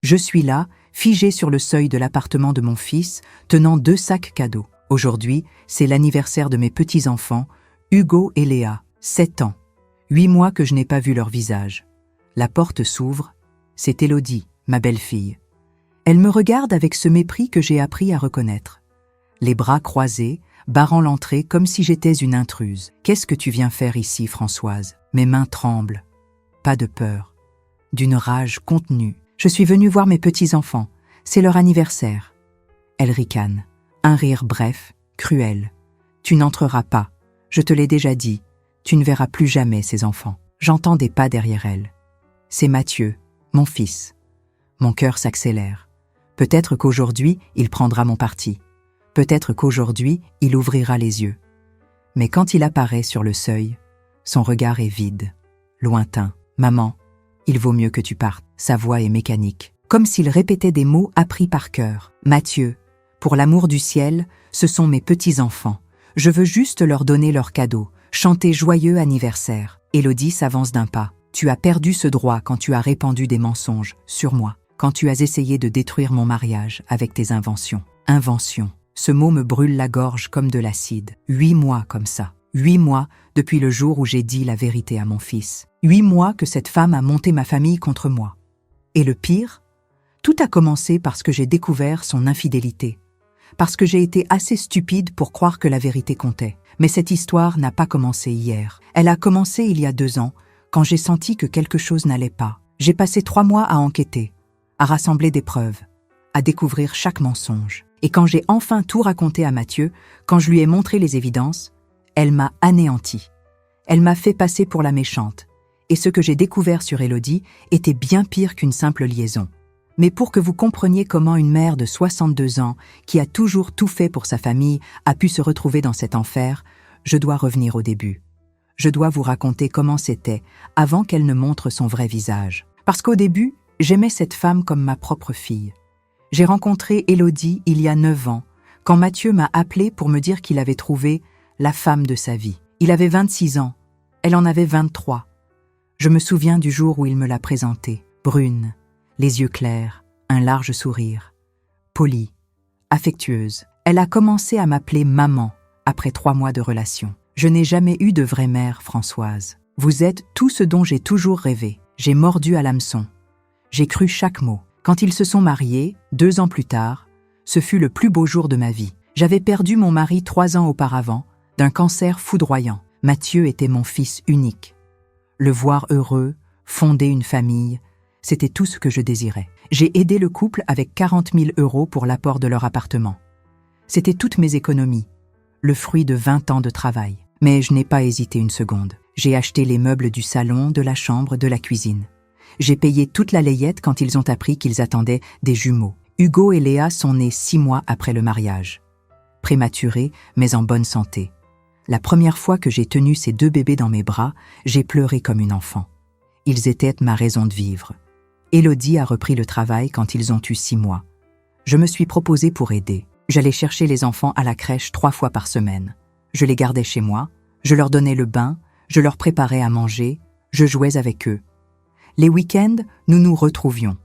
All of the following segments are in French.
Je suis là, figée sur le seuil de l'appartement de mon fils, tenant 2 sacs cadeaux. Aujourd'hui, c'est l'anniversaire de mes petits-enfants, Hugo et Léa, 7 ans. 8 mois que je n'ai pas vu leur visage. La porte s'ouvre, c'est Élodie, ma belle-fille. Elle me regarde avec ce mépris que j'ai appris à reconnaître. Les bras croisés, barrant l'entrée comme si j'étais une intruse. « Qu'est-ce que tu viens faire ici, Françoise ?» Mes mains tremblent. Pas de peur, d'une rage contenue. Je suis venue voir mes petits-enfants. C'est leur anniversaire. Elle ricane. Un rire bref, cruel. Tu n'entreras pas. Je te l'ai déjà dit. Tu ne verras plus jamais ces enfants. J'entends des pas derrière elle. C'est Mathieu, mon fils. Mon cœur s'accélère. Peut-être qu'aujourd'hui, il prendra mon parti. Peut-être qu'aujourd'hui, il ouvrira les yeux. Mais quand il apparaît sur le seuil, son regard est vide, lointain. « Maman, il vaut mieux que tu partes. » Sa voix est mécanique, comme s'il répétait des mots appris par cœur. « Mathieu, pour l'amour du ciel, ce sont mes petits-enfants. Je veux juste leur donner leur cadeau, chanter joyeux anniversaire. » Élodie s'avance d'un pas. « Tu as perdu ce droit quand tu as répandu des mensonges sur moi, quand tu as essayé de détruire mon mariage avec tes inventions. » Invention. Ce mot me brûle la gorge comme de l'acide. 8 mois comme ça. 8 mois depuis le jour où j'ai dit la vérité à mon fils. 8 mois que cette femme a monté ma famille contre moi. Et le pire, tout a commencé parce que j'ai découvert son infidélité. Parce que j'ai été assez stupide pour croire que la vérité comptait. Mais cette histoire n'a pas commencé hier. Elle a commencé il y a 2 ans, quand j'ai senti que quelque chose n'allait pas. J'ai passé 3 mois à enquêter, à rassembler des preuves, à découvrir chaque mensonge. Et quand j'ai enfin tout raconté à Mathieu, quand je lui ai montré les évidences, elle m'a anéanti. Elle m'a fait passer pour la méchante. Et ce que j'ai découvert sur Élodie était bien pire qu'une simple liaison. Mais pour que vous compreniez comment une mère de 62 ans, qui a toujours tout fait pour sa famille, a pu se retrouver dans cet enfer, je dois revenir au début. Je dois vous raconter comment c'était, avant qu'elle ne montre son vrai visage. Parce qu'au début, j'aimais cette femme comme ma propre fille. J'ai rencontré Élodie il y a 9 ans, quand Mathieu m'a appelé pour me dire qu'il avait trouvé la femme de sa vie. Il avait 26 ans, elle en avait 23. Je me souviens du jour où il me l'a présentée, brune, les yeux clairs, un large sourire, polie, affectueuse. Elle a commencé à m'appeler maman après 3 mois de relation. Je n'ai jamais eu de vraie mère, Françoise. Vous êtes tout ce dont j'ai toujours rêvé. J'ai mordu à l'hameçon. J'ai cru chaque mot. Quand ils se sont mariés, 2 ans plus tard, ce fut le plus beau jour de ma vie. J'avais perdu mon mari 3 ans auparavant, d'un cancer foudroyant. Mathieu était mon fils unique. Le voir heureux, fonder une famille, c'était tout ce que je désirais. J'ai aidé le couple avec 40 000 € pour l'apport de leur appartement. C'était toutes mes économies, le fruit de 20 ans de travail. Mais je n'ai pas hésité une seconde. J'ai acheté les meubles du salon, de la chambre, de la cuisine. J'ai payé toute la layette quand ils ont appris qu'ils attendaient des jumeaux. Hugo et Léa sont nés 6 mois après le mariage. Prématurés, mais en bonne santé. La première fois que j'ai tenu ces 2 bébés dans mes bras, j'ai pleuré comme une enfant. Ils étaient ma raison de vivre. Élodie a repris le travail quand ils ont eu 6 mois. Je me suis proposée pour aider. J'allais chercher les enfants à la crèche 3 fois par semaine. Je les gardais chez moi, je leur donnais le bain, je leur préparais à manger, je jouais avec eux. Les week-ends, nous nous retrouvions.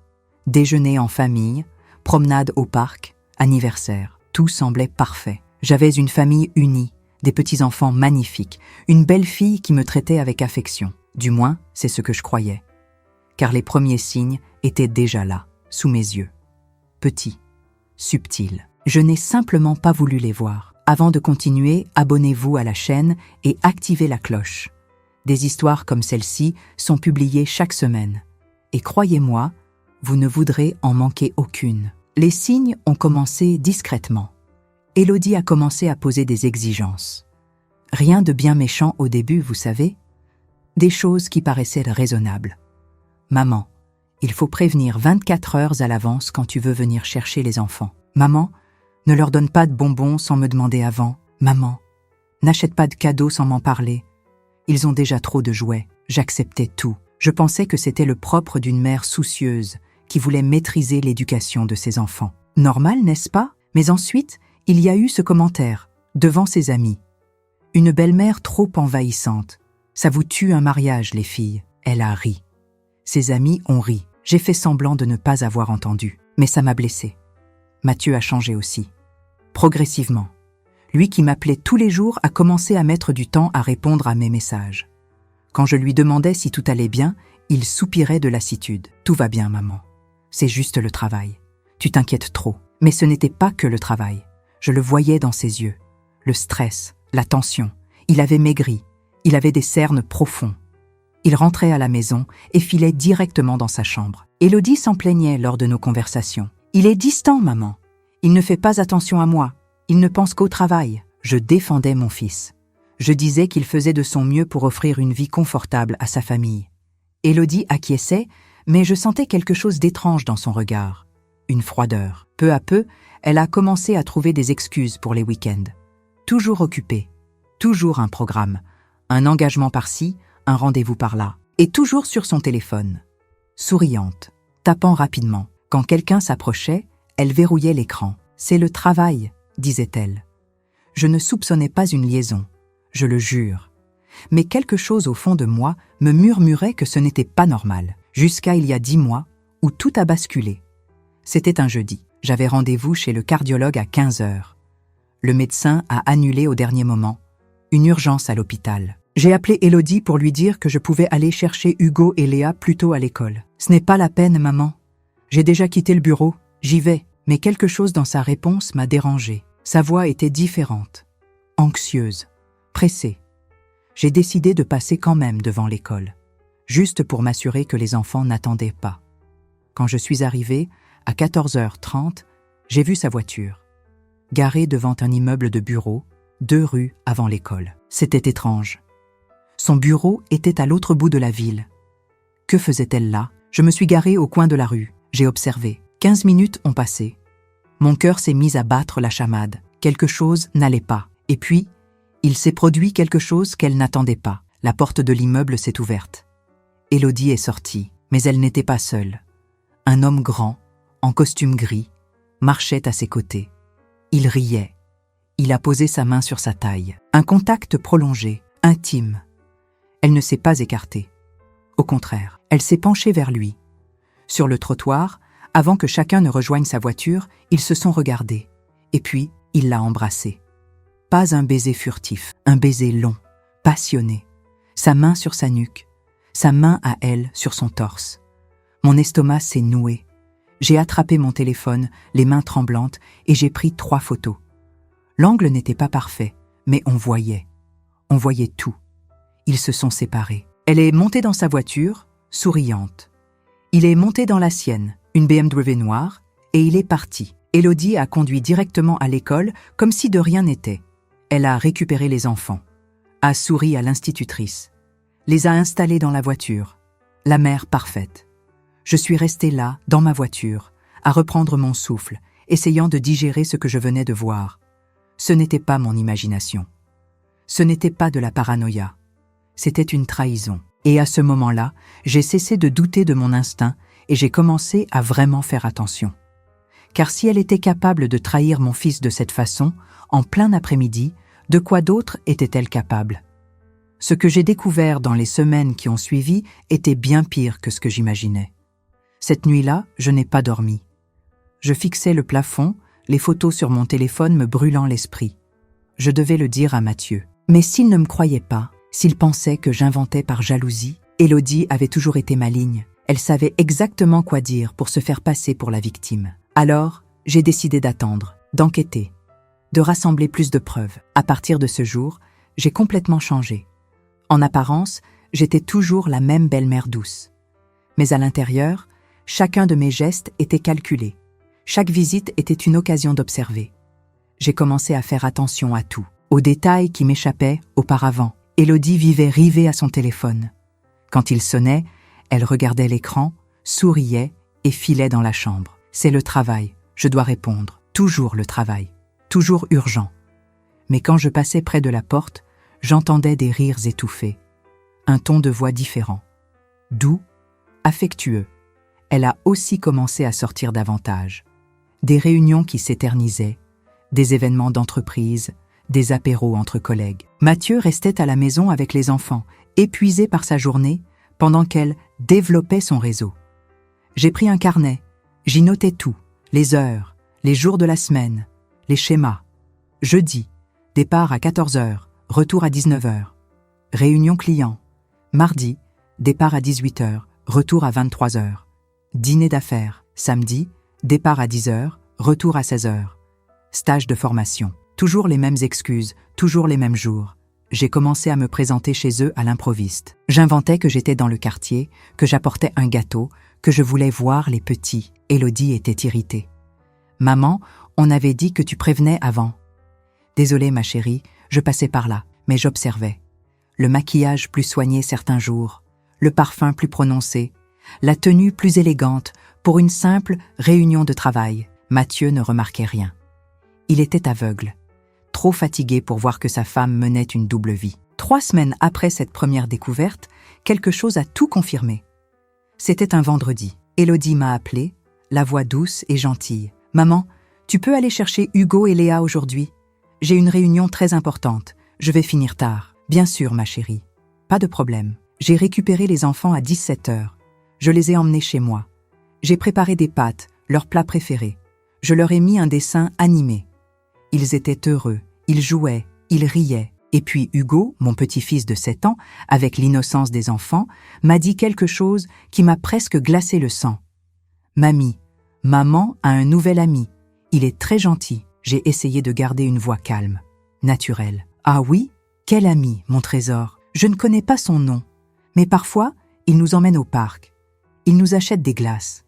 Déjeuner en famille, promenade au parc, anniversaire. Tout semblait parfait. J'avais une famille unie, des petits-enfants magnifiques, une belle-fille qui me traitait avec affection. Du moins, c'est ce que je croyais. Car les premiers signes étaient déjà là, sous mes yeux. Petits, subtils. Je n'ai simplement pas voulu les voir. Avant de continuer, abonnez-vous à la chaîne et activez la cloche. Des histoires comme celle-ci sont publiées chaque semaine. Et croyez-moi, vous ne voudrez en manquer aucune. Les signes ont commencé discrètement. Élodie a commencé à poser des exigences. Rien de bien méchant au début, vous savez. Des choses qui paraissaient raisonnables. Maman, il faut prévenir 24 heures à l'avance quand tu veux venir chercher les enfants. Maman, ne leur donne pas de bonbons sans me demander avant. Maman, n'achète pas de cadeaux sans m'en parler. Ils ont déjà trop de jouets. J'acceptais tout. Je pensais que c'était le propre d'une mère soucieuse qui voulait maîtriser l'éducation de ses enfants. Normal, n'est-ce pas? Mais ensuite, il y a eu ce commentaire, devant ses amis. Une belle-mère trop envahissante. Ça vous tue un mariage, les filles. Elle a ri. Ses amis ont ri. J'ai fait semblant de ne pas avoir entendu, mais ça m'a blessée. Mathieu a changé aussi. Progressivement. Lui qui m'appelait tous les jours a commencé à mettre du temps à répondre à mes messages. Quand je lui demandais si tout allait bien, il soupirait de lassitude. « Tout va bien, maman. C'est juste le travail. Tu t'inquiètes trop. » Mais ce n'était pas que le travail. Je le voyais dans ses yeux. Le stress, la tension. Il avait maigri. Il avait des cernes profonds. Il rentrait à la maison et filait directement dans sa chambre. Élodie s'en plaignait lors de nos conversations. « Il est distant, maman. Il ne fait pas attention à moi. Il ne pense qu'au travail. » Je défendais mon fils. Je disais qu'il faisait de son mieux pour offrir une vie confortable à sa famille. Élodie acquiesçait, mais je sentais quelque chose d'étrange dans son regard. Une froideur. Peu à peu, elle a commencé à trouver des excuses pour les week-ends. Toujours occupée. Toujours un programme. Un engagement par-ci, un rendez-vous par-là. Et toujours sur son téléphone. Souriante. Tapant rapidement. Quand quelqu'un s'approchait, elle verrouillait l'écran. « C'est le travail », disait-elle. Je ne soupçonnais pas une liaison. Je le jure. Mais quelque chose au fond de moi me murmurait que ce n'était pas normal. Jusqu'à il y a 10 mois, où tout a basculé. C'était un jeudi. J'avais rendez-vous chez le cardiologue à 15 heures. Le médecin a annulé au dernier moment. Une urgence à l'hôpital. J'ai appelé Élodie pour lui dire que je pouvais aller chercher Hugo et Léa plus tôt à l'école. « Ce n'est pas la peine, maman. J'ai déjà quitté le bureau. J'y vais. » Mais quelque chose dans sa réponse m'a dérangée. Sa voix était différente. Anxieuse. Pressée. J'ai décidé de passer quand même devant l'école. Juste pour m'assurer que les enfants n'attendaient pas. Quand je suis arrivée, à 14h30, j'ai vu sa voiture. Garée devant un immeuble de bureaux, 2 rues avant l'école. C'était étrange. Son bureau était à l'autre bout de la ville. Que faisait-elle là? Je me suis garée au coin de la rue. J'ai observé. 15 minutes ont passé. Mon cœur s'est mis à battre la chamade. Quelque chose n'allait pas. Et puis, il s'est produit quelque chose qu'elle n'attendait pas. La porte de l'immeuble s'est ouverte. Élodie est sortie, mais elle n'était pas seule. Un homme grand, en costume gris, marchait à ses côtés. Il riait. Il a posé sa main sur sa taille. Un contact prolongé, intime. Elle ne s'est pas écartée. Au contraire, elle s'est penchée vers lui. Sur le trottoir, avant que chacun ne rejoigne sa voiture, ils se sont regardés. Et puis, il l'a embrassée. Pas un baiser furtif, un baiser long, passionné. Sa main sur sa nuque, sa main à elle sur son torse. Mon estomac s'est noué. J'ai attrapé mon téléphone, les mains tremblantes, et j'ai pris 3 photos. L'angle n'était pas parfait, mais on voyait. On voyait tout. Ils se sont séparés. Elle est montée dans sa voiture, souriante. Il est monté dans la sienne, une BMW noire, et il est parti. Élodie a conduit directement à l'école comme si de rien n'était. Elle a récupéré les enfants, a souri à l'institutrice, les a installés dans la voiture. La mère parfaite. Je suis restée là, dans ma voiture, à reprendre mon souffle, essayant de digérer ce que je venais de voir. Ce n'était pas mon imagination. Ce n'était pas de la paranoïa. C'était une trahison. Et à ce moment-là, j'ai cessé de douter de mon instinct et j'ai commencé à vraiment faire attention. Car si elle était capable de trahir mon fils de cette façon, en plein après-midi, de quoi d'autre était-elle capable? Ce que j'ai découvert dans les semaines qui ont suivi était bien pire que ce que j'imaginais. Cette nuit-là, je n'ai pas dormi. Je fixais le plafond, les photos sur mon téléphone me brûlant l'esprit. Je devais le dire à Mathieu. Mais s'il ne me croyait pas, s'il pensait que j'inventais par jalousie, Élodie avait toujours été maligne. Elle savait exactement quoi dire pour se faire passer pour la victime. Alors, j'ai décidé d'attendre, d'enquêter, de rassembler plus de preuves. À partir de ce jour, j'ai complètement changé. En apparence, j'étais toujours la même belle-mère douce. Mais à l'intérieur, chacun de mes gestes était calculé. Chaque visite était une occasion d'observer. J'ai commencé à faire attention à tout, aux détails qui m'échappaient auparavant. Élodie vivait rivée à son téléphone. Quand il sonnait, elle regardait l'écran, souriait et filait dans la chambre. C'est le travail, je dois répondre. Toujours le travail, toujours urgent. Mais quand je passais près de la porte, j'entendais des rires étouffés, un ton de voix différent, doux, affectueux. Elle a aussi commencé à sortir davantage. Des réunions qui s'éternisaient, des événements d'entreprise, des apéros entre collègues. Mathieu restait à la maison avec les enfants, épuisé par sa journée, pendant qu'elle développait son réseau. J'ai pris un carnet. J'y notais tout. Les heures, les jours de la semaine, les schémas. Jeudi, départ à 14 heures, retour à 19 heures. Réunion client. Mardi, départ à 18 heures, retour à 23 heures. Dîner d'affaires. Samedi, départ à 10 heures, retour à 16 heures. Stage de formation. Toujours les mêmes excuses, toujours les mêmes jours. J'ai commencé à me présenter chez eux à l'improviste. J'inventais que j'étais dans le quartier, que j'apportais un gâteau, que je voulais voir les petits. Élodie était irritée. « Maman, on avait dit que tu prévenais avant. » Désolée ma chérie, je passais par là, mais j'observais. Le maquillage plus soigné certains jours, le parfum plus prononcé, la tenue plus élégante pour une simple réunion de travail. Mathieu ne remarquait rien. Il était aveugle, trop fatigué pour voir que sa femme menait une double vie. 3 semaines après cette première découverte, quelque chose a tout confirmé. C'était un vendredi. Élodie m'a appelée, la voix douce et gentille. « Maman, tu peux aller chercher Hugo et Léa aujourd'hui? J'ai une réunion très importante. Je vais finir tard. » « Bien sûr, ma chérie. Pas de problème. » J'ai récupéré les enfants à 17 heures. Je les ai emmenés chez moi. J'ai préparé des pâtes, leur plat préféré. Je leur ai mis un dessin animé. Ils étaient heureux, ils jouaient, ils riaient. Et puis Hugo, mon petit-fils de 7 ans, avec l'innocence des enfants, m'a dit quelque chose qui m'a presque glacé le sang. « Mamie, maman a un nouvel ami. Il est très gentil. » J'ai essayé de garder une voix calme, naturelle. « Ah oui? Quel ami, mon trésor? Je ne connais pas son nom. Mais parfois, il nous emmène au parc. Il nous achète des glaces.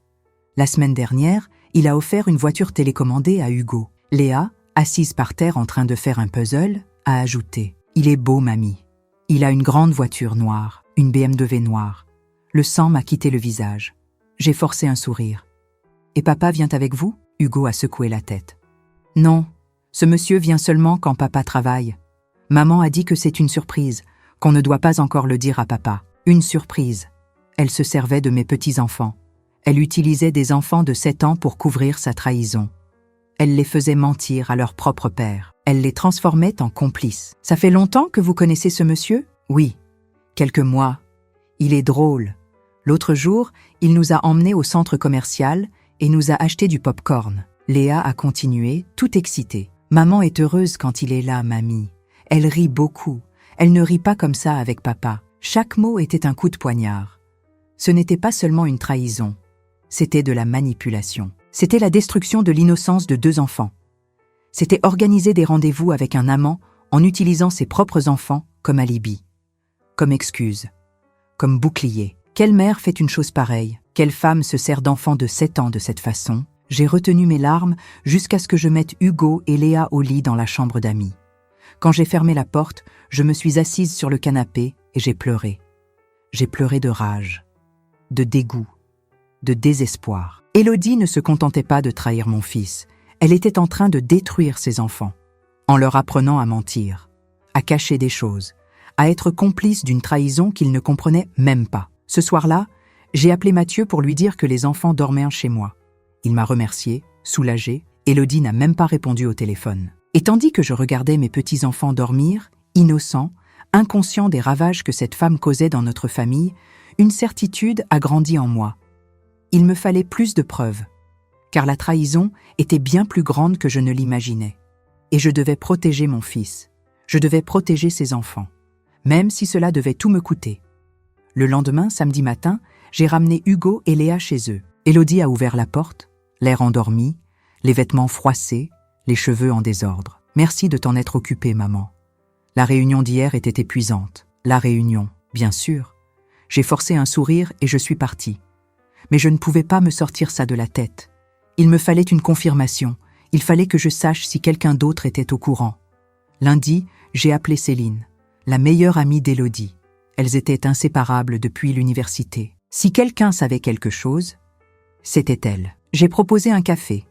La semaine dernière, il a offert une voiture télécommandée à Hugo. » Léa, assise par terre en train de faire un puzzle, a ajouté « Il est beau, mamie. Il a une grande voiture noire, une BMW noire. » Le sang m'a quitté le visage. J'ai forcé un sourire. « Et papa vient avec vous ?» Hugo a secoué la tête. « Non, ce monsieur vient seulement quand papa travaille. Maman a dit que c'est une surprise, qu'on ne doit pas encore le dire à papa. Une surprise. » Elle se servait de mes petits-enfants. Elle utilisait des enfants de 7 ans pour couvrir sa trahison. Elle les faisait mentir à leur propre père. Elle les transformait en complices. « Ça fait longtemps que vous connaissez ce monsieur ? » ?»« Oui, quelques mois. Il est drôle. L'autre jour, il nous a emmenés au centre commercial et nous a acheté du pop-corn. » Léa a continué, tout excitée. « Maman est heureuse quand il est là, mamie. Elle rit beaucoup. Elle ne rit pas comme ça avec papa. » Chaque mot était un coup de poignard. Ce n'était pas seulement une trahison. C'était de la manipulation. C'était la destruction de l'innocence de 2 enfants. C'était organiser des rendez-vous avec un amant en utilisant ses propres enfants comme alibi, comme excuse, comme bouclier. Quelle mère fait une chose pareille? Quelle femme se sert d'enfants de 7 ans de cette façon? J'ai retenu mes larmes jusqu'à ce que je mette Hugo et Léa au lit dans la chambre d'amis. Quand j'ai fermé la porte, je me suis assise sur le canapé et j'ai pleuré. J'ai pleuré de rage, de dégoût, de désespoir. Élodie ne se contentait pas de trahir mon fils. Elle était en train de détruire ses enfants, en leur apprenant à mentir, à cacher des choses, à être complice d'une trahison qu'ils ne comprenaient même pas. Ce soir-là, j'ai appelé Mathieu pour lui dire que les enfants dormaient chez moi. Il m'a remercié, soulagé. Élodie n'a même pas répondu au téléphone. Et tandis que je regardais mes petits-enfants dormir, innocents, inconscients des ravages que cette femme causait dans notre famille, une certitude a grandi en moi. Il me fallait plus de preuves, car la trahison était bien plus grande que je ne l'imaginais. Et je devais protéger mon fils. Je devais protéger ses enfants, même si cela devait tout me coûter. Le lendemain, samedi matin, j'ai ramené Hugo et Léa chez eux. Élodie a ouvert la porte, l'air endormi, les vêtements froissés, les cheveux en désordre. « Merci de t'en être occupée, maman. La réunion d'hier était épuisante. » La réunion, bien sûr. J'ai forcé un sourire et je suis partie. Mais je ne pouvais pas me sortir ça de la tête. Il me fallait une confirmation. Il fallait que je sache si quelqu'un d'autre était au courant. Lundi, j'ai appelé Céline, la meilleure amie d'Élodie. Elles étaient inséparables depuis l'université. Si quelqu'un savait quelque chose, c'était elle. J'ai proposé un café.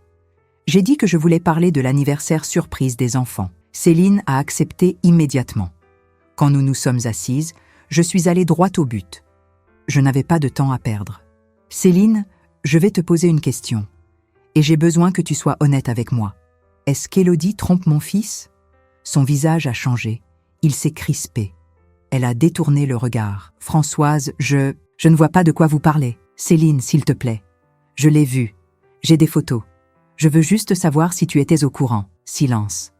J'ai dit que je voulais parler de l'anniversaire surprise des enfants. Céline a accepté immédiatement. Quand nous nous sommes assises, je suis allée droit au but. Je n'avais pas de temps à perdre. « Céline, je vais te poser une question. Et j'ai besoin que tu sois honnête avec moi. Est-ce qu'Élodie trompe mon fils ?» Son visage a changé. Il s'est crispé. Elle a détourné le regard. « Françoise, je ne vois pas de quoi vous parlez. Céline, s'il te plaît. Je l'ai vu. J'ai des photos. Je veux juste savoir si tu étais au courant. Silence.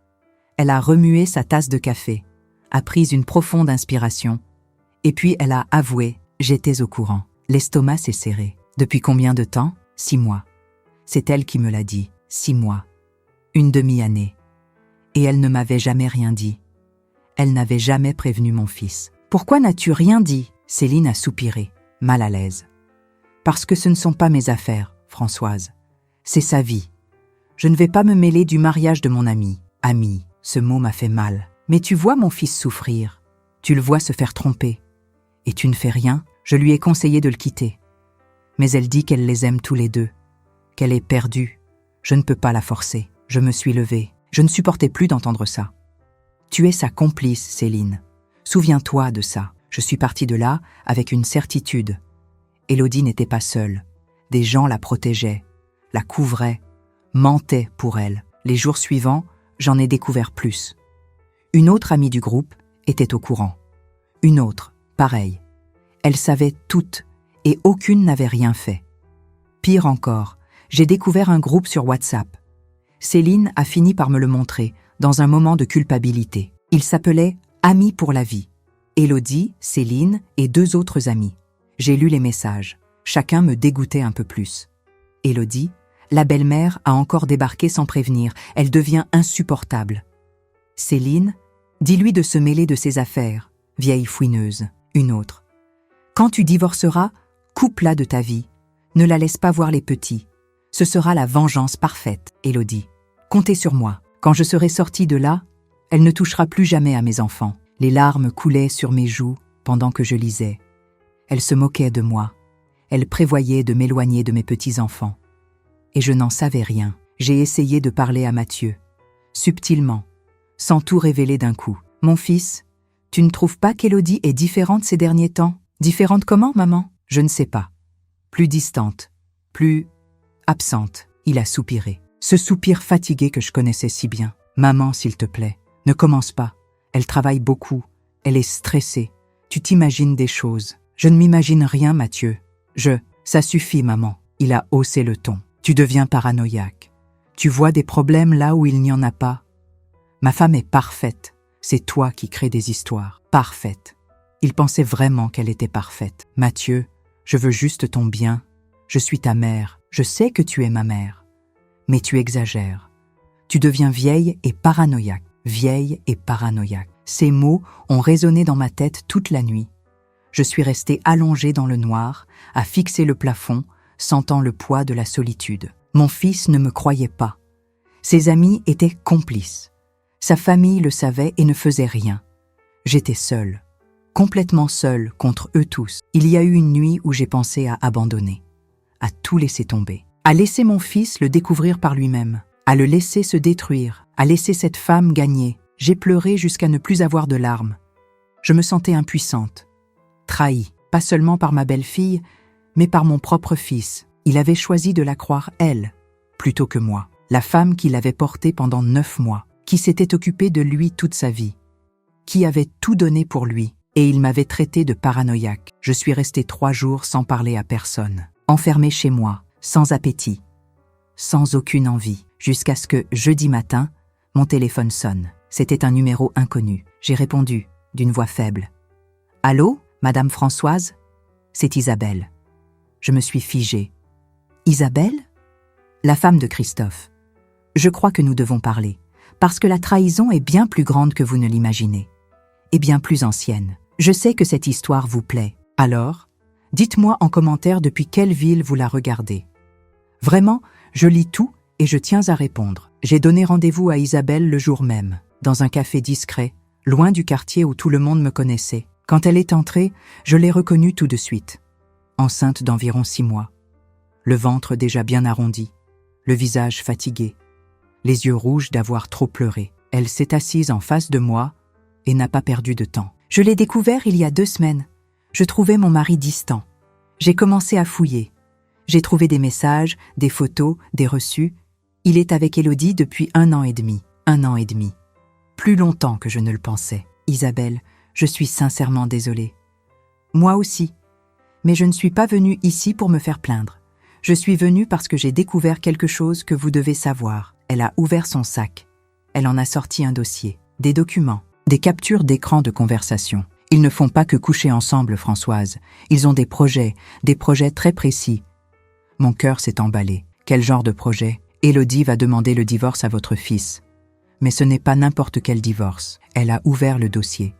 Elle a remué sa tasse de café, a pris une profonde inspiration, et puis elle a avoué « J'étais au courant ». L'estomac s'est serré. Depuis combien de temps? 6 mois. C'est elle qui me l'a dit. 6 mois. Une demi-année. Et elle ne m'avait jamais rien dit. Elle n'avait jamais prévenu mon fils. Pourquoi n'as-tu rien dit? Céline a soupiré, mal à l'aise. Parce que ce ne sont pas mes affaires, Françoise. C'est sa vie. Je ne vais pas me mêler du mariage de mon ami. Ami, ce mot m'a fait mal. Mais tu vois mon fils souffrir. Tu le vois se faire tromper. Et tu ne fais rien? Je lui ai conseillé de le quitter. Mais elle dit qu'elle les aime tous les deux. Qu'elle est perdue. Je ne peux pas la forcer. Je me suis levée. Je ne supportais plus d'entendre ça. Tu es sa complice, Céline. Souviens-toi de ça. Je suis partie de là avec une certitude. Élodie n'était pas seule. Des gens la protégeaient, la couvraient, mentaient pour elle. Les jours suivants, j'en ai découvert plus. Une autre amie du groupe était au courant. Une autre, pareil. Elles savaient toutes et aucune n'avait rien fait. Pire encore, j'ai découvert un groupe sur WhatsApp. Céline a fini par me le montrer dans un moment de culpabilité. Il s'appelait « Amis pour la vie ». Élodie, Céline et 2 autres amis. J'ai lu les messages. Chacun me dégoûtait un peu plus. Élodie, la belle-mère a encore débarqué sans prévenir. Elle devient insupportable. Céline, dis-lui de se mêler de ses affaires, vieille fouineuse. Une autre. Quand tu divorceras, coupe-la de ta vie. Ne la laisse pas voir les petits. Ce sera la vengeance parfaite, Élodie. Comptez sur moi. Quand je serai sortie de là, elle ne touchera plus jamais à mes enfants. Les larmes coulaient sur mes joues pendant que je lisais. Elle se moquait de moi. Elle prévoyait de m'éloigner de mes petits-enfants. Et je n'en savais rien. J'ai essayé de parler à Mathieu. Subtilement, sans tout révéler d'un coup. Mon fils, tu ne trouves pas qu'Élodie est différente ces derniers temps? Différente comment, maman? Je ne sais pas. Plus distante, plus absente. Il a soupiré. Ce soupir fatigué que je connaissais si bien. Maman, s'il te plaît, ne commence pas. Elle travaille beaucoup. Elle est stressée. Tu t'imagines des choses. Je ne m'imagine rien, Mathieu. Ça suffit, maman. Il a haussé le ton. Tu deviens paranoïaque. Tu vois des problèmes là où il n'y en a pas. Ma femme est parfaite. C'est toi qui crées des histoires. Parfaite. Il pensait vraiment qu'elle était parfaite. Mathieu, je veux juste ton bien. Je suis ta mère. Je sais que tu es ma mère. Mais tu exagères. Tu deviens vieille et paranoïaque. Vieille et paranoïaque. Ces mots ont résonné dans ma tête toute la nuit. Je suis restée allongée dans le noir, à fixer le plafond, sentant le poids de la solitude. Mon fils ne me croyait pas. Ses amis étaient complices. Sa famille le savait et ne faisait rien. J'étais seule, complètement seule contre eux tous. Il y a eu une nuit où j'ai pensé à abandonner, à tout laisser tomber, à laisser mon fils le découvrir par lui-même, à le laisser se détruire, à laisser cette femme gagner. J'ai pleuré jusqu'à ne plus avoir de larmes. Je me sentais impuissante, trahie, pas seulement par ma belle-fille, mais par mon propre fils. Il avait choisi de la croire elle, plutôt que moi, la femme qui l'avait porté pendant 9 mois, qui s'était occupée de lui toute sa vie, qui avait tout donné pour lui, et il m'avait traité de paranoïaque. Je suis restée 3 jours sans parler à personne, enfermée chez moi, sans appétit, sans aucune envie, jusqu'à ce que, jeudi matin, mon téléphone sonne. C'était un numéro inconnu. J'ai répondu, d'une voix faible. « Allô, Madame Françoise ?» C'est Isabelle. Je me suis figée. « Isabelle ?» La femme de Christophe. « Je crois que nous devons parler, parce que la trahison est bien plus grande que vous ne l'imaginez, et bien plus ancienne. Je sais que cette histoire vous plaît. Alors, dites-moi en commentaire depuis quelle ville vous la regardez. Vraiment, je lis tout et je tiens à répondre. J'ai donné rendez-vous à Isabelle le jour même, dans un café discret, loin du quartier où tout le monde me connaissait. Quand elle est entrée, je l'ai reconnue tout de suite. Enceinte d'environ 6 mois. Le ventre déjà bien arrondi, le visage fatigué, les yeux rouges d'avoir trop pleuré. Elle s'est assise en face de moi et n'a pas perdu de temps. Je l'ai découvert il y a 2 semaines. Je trouvais mon mari distant. J'ai commencé à fouiller. J'ai trouvé des messages, des photos, des reçus. Il est avec Élodie depuis 1 an et demi. 1 an et demi. Plus longtemps que je ne le pensais. Isabelle, je suis sincèrement désolée. Moi aussi. Mais je ne suis pas venue ici pour me faire plaindre. Je suis venue parce que j'ai découvert quelque chose que vous devez savoir. » Elle a ouvert son sac. Elle en a sorti un dossier. Des documents, des captures d'écran de conversation. Ils ne font pas que coucher ensemble, Françoise. Ils ont des projets très précis. Mon cœur s'est emballé. Quel genre de projet? Élodie va demander le divorce à votre fils. Mais ce n'est pas n'importe quel divorce. Elle a ouvert le dossier.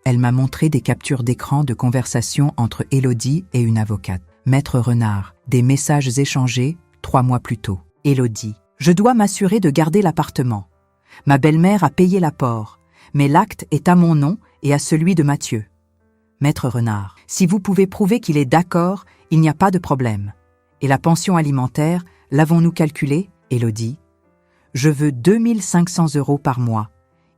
Elle m'a montré des captures d'écran de conversation entre Élodie et une avocate. Maître Renard, des messages échangés 3 mois plus tôt. Élodie: je dois m'assurer de garder l'appartement. Ma belle-mère a payé l'apport, mais l'acte est à mon nom et à celui de Mathieu. Maître Renard: si vous pouvez prouver qu'il est d'accord, il n'y a pas de problème. Et la pension alimentaire, l'avons-nous calculée? Élodie: je veux 2500 € par mois.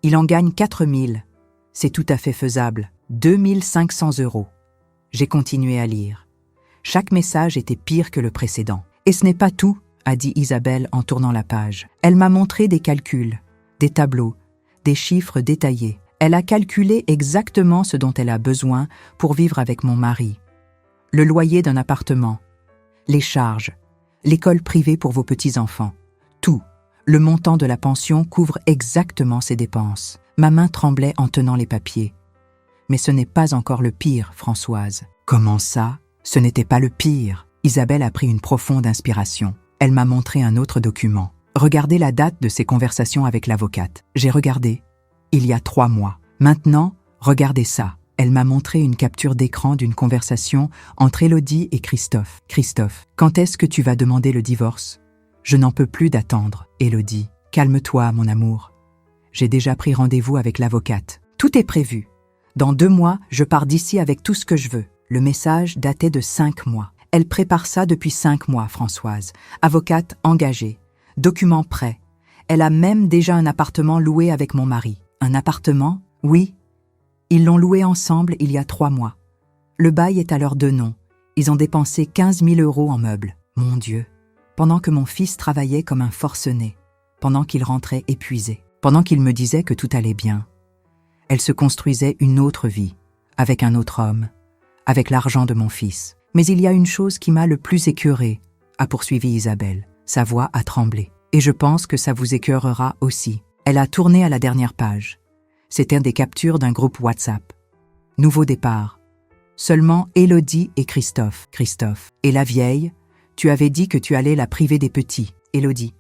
Il en gagne 4000. C'est tout à fait faisable. 2500 €. J'ai continué à lire. Chaque message était pire que le précédent. Et ce n'est pas tout, a dit Isabelle en tournant la page. Elle m'a montré des calculs, des tableaux, des chiffres détaillés. Elle a calculé exactement ce dont elle a besoin pour vivre avec mon mari. Le loyer d'un appartement, les charges, l'école privée pour vos petits-enfants, tout. Le montant de la pension couvre exactement ces dépenses. Ma main tremblait en tenant les papiers. Mais ce n'est pas encore le pire, Françoise. Comment ça? Ce n'était pas le pire. Isabelle a pris une profonde inspiration. Elle m'a montré un autre document. Regardez la date de ses conversations avec l'avocate. J'ai regardé. Il y a 3 mois. Maintenant, regardez ça. Elle m'a montré une capture d'écran d'une conversation entre Élodie et Christophe. Christophe: quand est-ce que tu vas demander le divorce? Je n'en peux plus d'attendre. Élodie: calme-toi, mon amour. J'ai déjà pris rendez-vous avec l'avocate. Tout est prévu. Dans 2 mois, je pars d'ici avec tout ce que je veux. Le message datait de 5 mois. Elle prépare ça depuis 5 mois, Françoise. Avocate engagée. Documents prêts. Elle a même déjà un appartement loué avec mon mari. Un appartement? Oui. Ils l'ont loué ensemble il y a 3 mois. Le bail est à leurs 2 noms. Ils ont dépensé 15 000 € en meubles. Mon Dieu. Pendant que mon fils travaillait comme un forcené. Pendant qu'il rentrait épuisé. Pendant qu'il me disait que tout allait bien. Elle se construisait une autre vie. Avec un autre homme. Avec l'argent de mon fils. Mais il y a une chose qui m'a le plus écœurée, a poursuivi Isabelle. Sa voix a tremblé. Et je pense que ça vous écœurera aussi. Elle a tourné à la dernière page. C'était des captures d'un groupe WhatsApp. Nouveau départ. Seulement Élodie et Christophe. Christophe: et la vieille, tu avais dit que tu allais la priver des petits. Élodie: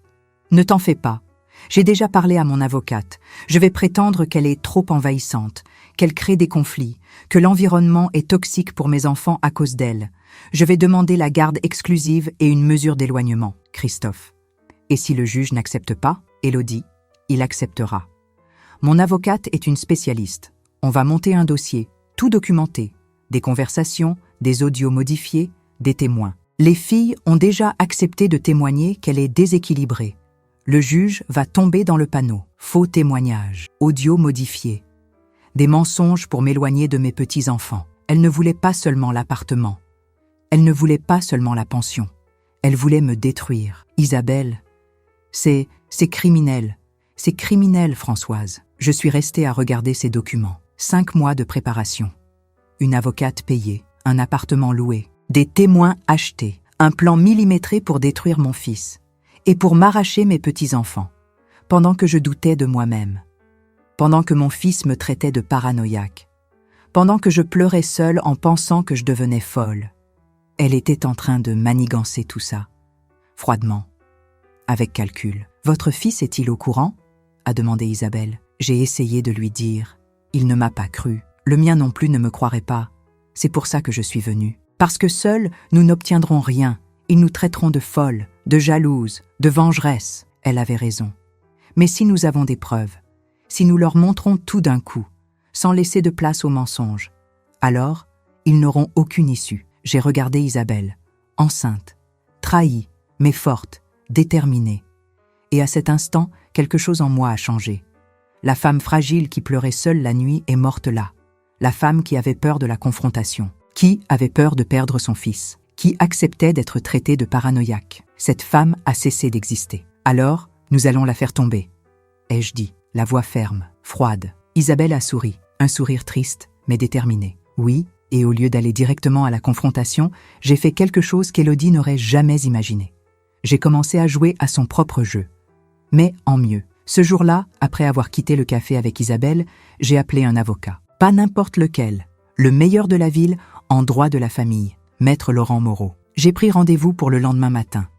ne t'en fais pas. J'ai déjà parlé à mon avocate. Je vais prétendre qu'elle est trop envahissante, qu'elle crée des conflits, que l'environnement est toxique pour mes enfants à cause d'elle. Je vais demander la garde exclusive et une mesure d'éloignement. Christophe: et si le juge n'accepte pas? Élodie: il acceptera. Mon avocate est une spécialiste. On va monter un dossier, tout documenté. Des conversations, des audios modifiés, des témoins. Les filles ont déjà accepté de témoigner qu'elle est déséquilibrée. Le juge va tomber dans le panneau. Faux témoignages, audio modifiés. Des mensonges pour m'éloigner de mes petits-enfants. Elle ne voulait pas seulement l'appartement. Elle ne voulait pas seulement la pension. Elle voulait me détruire. Isabelle, c'est criminel. C'est criminel, Françoise. Je suis restée à regarder ces documents. 5 mois de préparation. Une avocate payée, un appartement loué, des témoins achetés, un plan millimétré pour détruire mon fils et pour m'arracher mes petits-enfants, pendant que je doutais de moi-même, pendant que mon fils me traitait de paranoïaque, pendant que je pleurais seule en pensant que je devenais folle. Elle était en train de manigancer tout ça, froidement, avec calcul. « Votre fils est-il au courant ?» a demandé Isabelle. J'ai essayé de lui dire. Il ne m'a pas cru. Le mien non plus ne me croirait pas. C'est pour ça que je suis venue. Parce que seuls, nous n'obtiendrons rien. Ils nous traiteront de folles, de jalouses, de vengeresses. Elle avait raison. Mais si nous avons des preuves, si nous leur montrons tout d'un coup, sans laisser de place aux mensonges, alors ils n'auront aucune issue. J'ai regardé Isabelle, enceinte, trahie, mais forte, déterminée. Et à cet instant, quelque chose en moi a changé. La femme fragile qui pleurait seule la nuit est morte là. La femme qui avait peur de la confrontation, qui avait peur de perdre son fils, qui acceptait d'être traitée de paranoïaque. Cette femme a cessé d'exister. Alors, nous allons la faire tomber, ai-je dit, la voix ferme, froide. Isabelle a souri, un sourire triste, mais déterminé. Oui, Et au lieu d'aller directement à la confrontation, j'ai fait quelque chose qu'Élodie n'aurait jamais imaginé. J'ai commencé à jouer à son propre jeu. Mais en mieux. Ce jour-là, après avoir quitté le café avec Isabelle, j'ai appelé un avocat. Pas n'importe lequel, le meilleur de la ville en droit de la famille, Maître Laurent Moreau. J'ai pris rendez-vous pour le lendemain matin.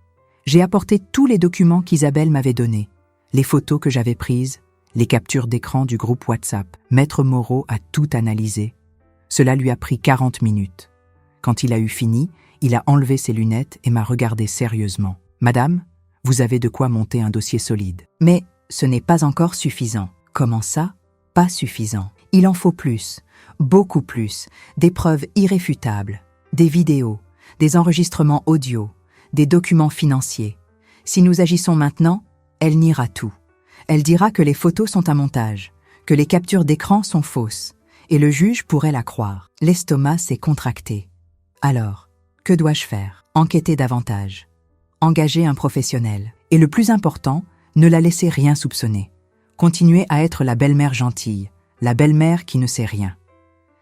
J'ai apporté tous les documents qu'Isabelle m'avait donnés, les photos que j'avais prises, les captures d'écran du groupe WhatsApp. Maître Moreau a tout analysé. Cela lui a pris 40 minutes. Quand il a eu fini, il a enlevé ses lunettes et m'a regardé sérieusement. « Madame, vous avez de quoi monter un dossier solide. Mais ce n'est pas encore suffisant. » « Comment ça ? Pas suffisant. Il en faut plus, beaucoup plus, des preuves irréfutables, des vidéos, des enregistrements audio, des documents financiers. Si nous agissons maintenant, elle niera tout. Elle dira que les photos sont un montage, que les captures d'écran sont fausses, et le juge pourrait la croire. L'estomac s'est contracté. Alors, que dois-je faire ? Enquêter davantage. Engager un professionnel. Et le plus important, ne la laisser rien soupçonner. Continuer à être la belle-mère gentille, la belle-mère qui ne sait rien.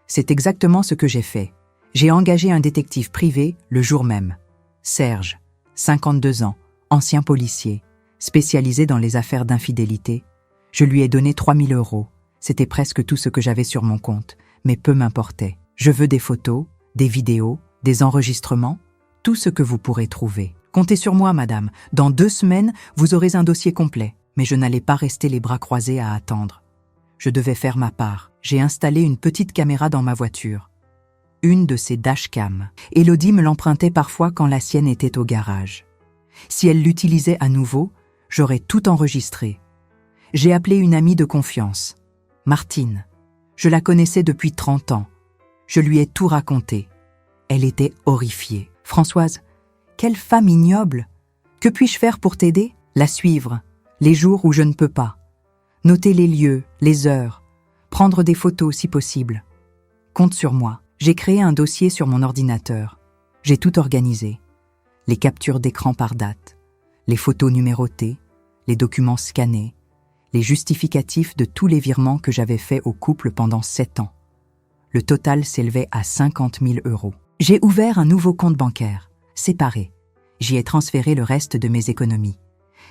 C'est exactement ce que j'ai fait. J'ai engagé un détective privé le jour même. Serge, 52 ans, ancien policier, spécialisé dans les affaires d'infidélité. Je lui ai donné 3 000 €. C'était presque tout ce que j'avais sur mon compte, mais peu m'importait. Je veux des photos, des vidéos, des enregistrements, tout ce que vous pourrez trouver. Comptez sur moi, madame. Dans 2 semaines, vous aurez un dossier complet. Mais je n'allais pas rester les bras croisés à attendre. Je devais faire ma part. J'ai installé une petite caméra dans ma voiture. Une de ces dashcams. Élodie me l'empruntait parfois quand la sienne était au garage. Si elle l'utilisait à nouveau, j'aurais tout enregistré. J'ai appelé une amie de confiance, Martine. Je la connaissais depuis 30 ans. Je lui ai tout raconté. Elle était horrifiée. « Françoise, quelle femme ignoble! Que puis-je faire pour t'aider ? La suivre. Les jours où je ne peux pas. Noter les lieux, les heures. Prendre des photos si possible. Compte sur moi. » J'ai créé un dossier sur mon ordinateur. J'ai tout organisé. Les captures d'écran par date, les photos numérotées, les documents scannés, les justificatifs de tous les virements que j'avais faits au couple pendant 7 ans. Le total s'élevait à 50 000 €. J'ai ouvert un nouveau compte bancaire, séparé. J'y ai transféré le reste de mes économies.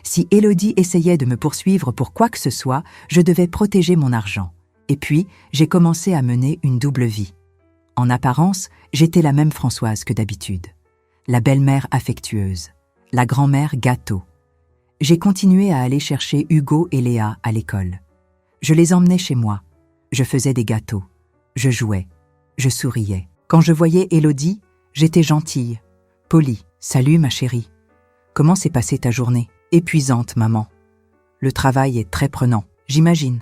Si Élodie essayait de me poursuivre pour quoi que ce soit, je devais protéger mon argent. Et puis, j'ai commencé à mener une double vie. En apparence, j'étais la même Françoise que d'habitude. La belle-mère affectueuse, la grand-mère gâteau. J'ai continué à aller chercher Hugo et Léa à l'école. Je les emmenais chez moi. Je faisais des gâteaux. Je jouais. Je souriais. Quand je voyais Élodie, j'étais gentille, polie. « Salut ma chérie. Comment s'est passée ta journée ? » « Épuisante, maman. Le travail est très prenant, j'imagine.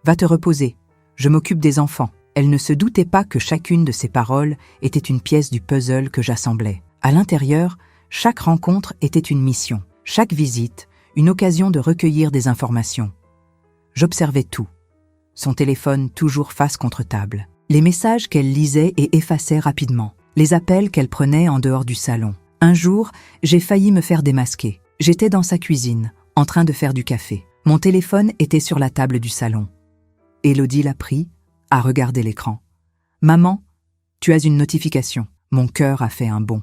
Va te reposer. Je m'occupe des enfants. » Elle ne se doutait pas que chacune de ces paroles était une pièce du puzzle que j'assemblais. À l'intérieur, chaque rencontre était une mission. Chaque visite, une occasion de recueillir des informations. J'observais tout. Son téléphone toujours face contre table. Les messages qu'elle lisait et effaçait rapidement. Les appels qu'elle prenait en dehors du salon. Un jour, j'ai failli me faire démasquer. J'étais dans sa cuisine, en train de faire du café. Mon téléphone était sur la table du salon. Élodie l'a pris, a regardé l'écran. « Maman, tu as une notification. » Mon cœur a fait un bond.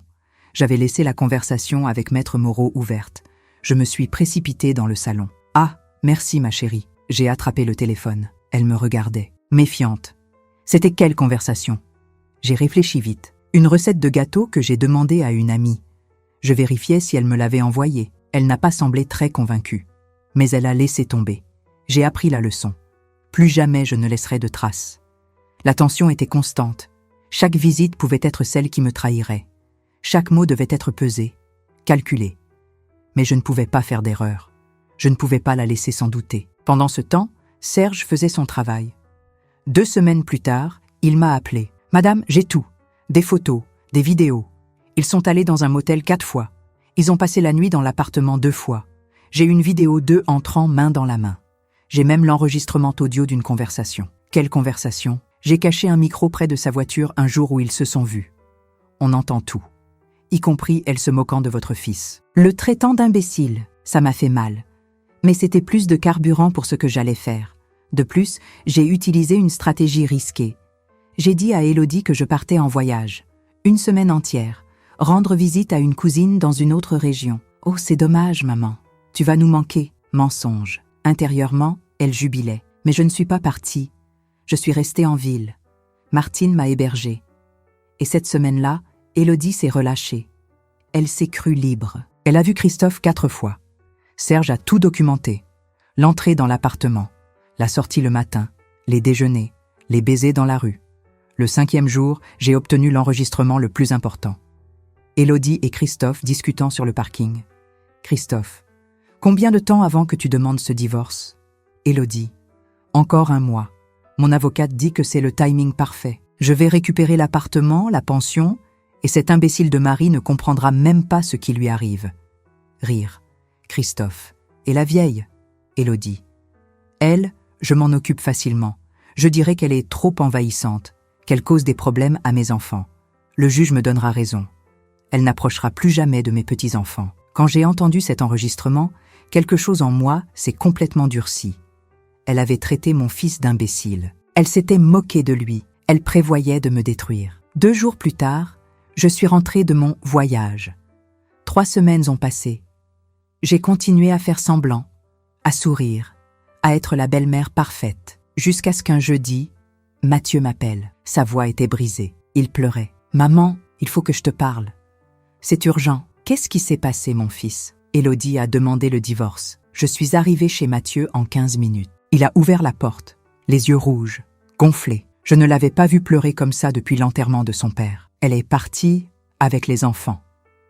J'avais laissé la conversation avec Maître Moreau ouverte. Je me suis précipitée dans le salon. « Ah, merci ma chérie. » J'ai attrapé le téléphone. Elle me regardait, méfiante. C'était quelle conversation ? J'ai réfléchi vite. Une recette de gâteau que j'ai demandée à une amie. Je vérifiais si elle me l'avait envoyée. Elle n'a pas semblé très convaincue. Mais elle a laissé tomber. J'ai appris la leçon. Plus jamais je ne laisserai de traces. La tension était constante. Chaque visite pouvait être celle qui me trahirait. Chaque mot devait être pesé, calculé. Mais je ne pouvais pas faire d'erreur. Je ne pouvais pas la laisser s'en douter. Pendant ce temps, Serge faisait son travail. 2 semaines plus tard, il m'a appelé. « Madame, j'ai tout. Des photos, des vidéos. Ils sont allés dans un motel 4 fois. Ils ont passé la nuit dans l'appartement 2 fois. J'ai une vidéo d'eux entrant main dans la main. J'ai même l'enregistrement audio d'une conversation. » Quelle conversation ? J'ai caché un micro près de sa voiture un jour où ils se sont vus. On entend tout, y compris elle se moquant de votre fils. Le traitant d'imbécile, ça m'a fait mal. Mais c'était plus de carburant pour ce que j'allais faire. De plus, j'ai utilisé une stratégie risquée. J'ai dit à Élodie que je partais en voyage. 1 semaine entière. Rendre visite à une cousine dans une autre région. Oh, c'est dommage, maman. Tu vas nous manquer. Mensonge. Intérieurement, elle jubilait. Mais je ne suis pas partie. Je suis restée en ville. Martine m'a hébergée. Et cette semaine-là, Élodie s'est relâchée. Elle s'est crue libre. Elle a vu Christophe 4 fois. Serge a tout documenté. L'entrée dans l'appartement, la sortie le matin, les déjeuners, les baisers dans la rue. Le 5e jour, j'ai obtenu l'enregistrement le plus important. Élodie et Christophe discutant sur le parking. Christophe, combien de temps avant que tu demandes ce divorce? Élodie, encore 1 mois. Mon avocate dit que c'est le timing parfait. Je vais récupérer l'appartement, la pension, et cet imbécile de mari ne comprendra même pas ce qui lui arrive. Rire. Christophe. Et la vieille? Élodie. Elle, je m'en occupe facilement. Je dirais qu'elle est trop envahissante, qu'elle cause des problèmes à mes enfants. Le juge me donnera raison. Elle n'approchera plus jamais de mes petits-enfants. Quand j'ai entendu cet enregistrement, quelque chose en moi s'est complètement durci. Elle avait traité mon fils d'imbécile. Elle s'était moquée de lui. Elle prévoyait de me détruire. 2 jours plus tard, je suis rentrée de mon voyage. 3 semaines ont passé. J'ai continué à faire semblant, à sourire, à être la belle-mère parfaite, jusqu'à ce qu'un jeudi, Mathieu m'appelle. Sa voix était brisée. Il pleurait. « Maman, il faut que je te parle. C'est urgent. Qu'est-ce qui s'est passé, mon fils ?» Élodie a demandé le divorce. Je suis arrivée chez Mathieu en 15 minutes. Il a ouvert la porte, les yeux rouges, gonflés. Je ne l'avais pas vu pleurer comme ça depuis l'enterrement de son père. Elle est partie avec les enfants,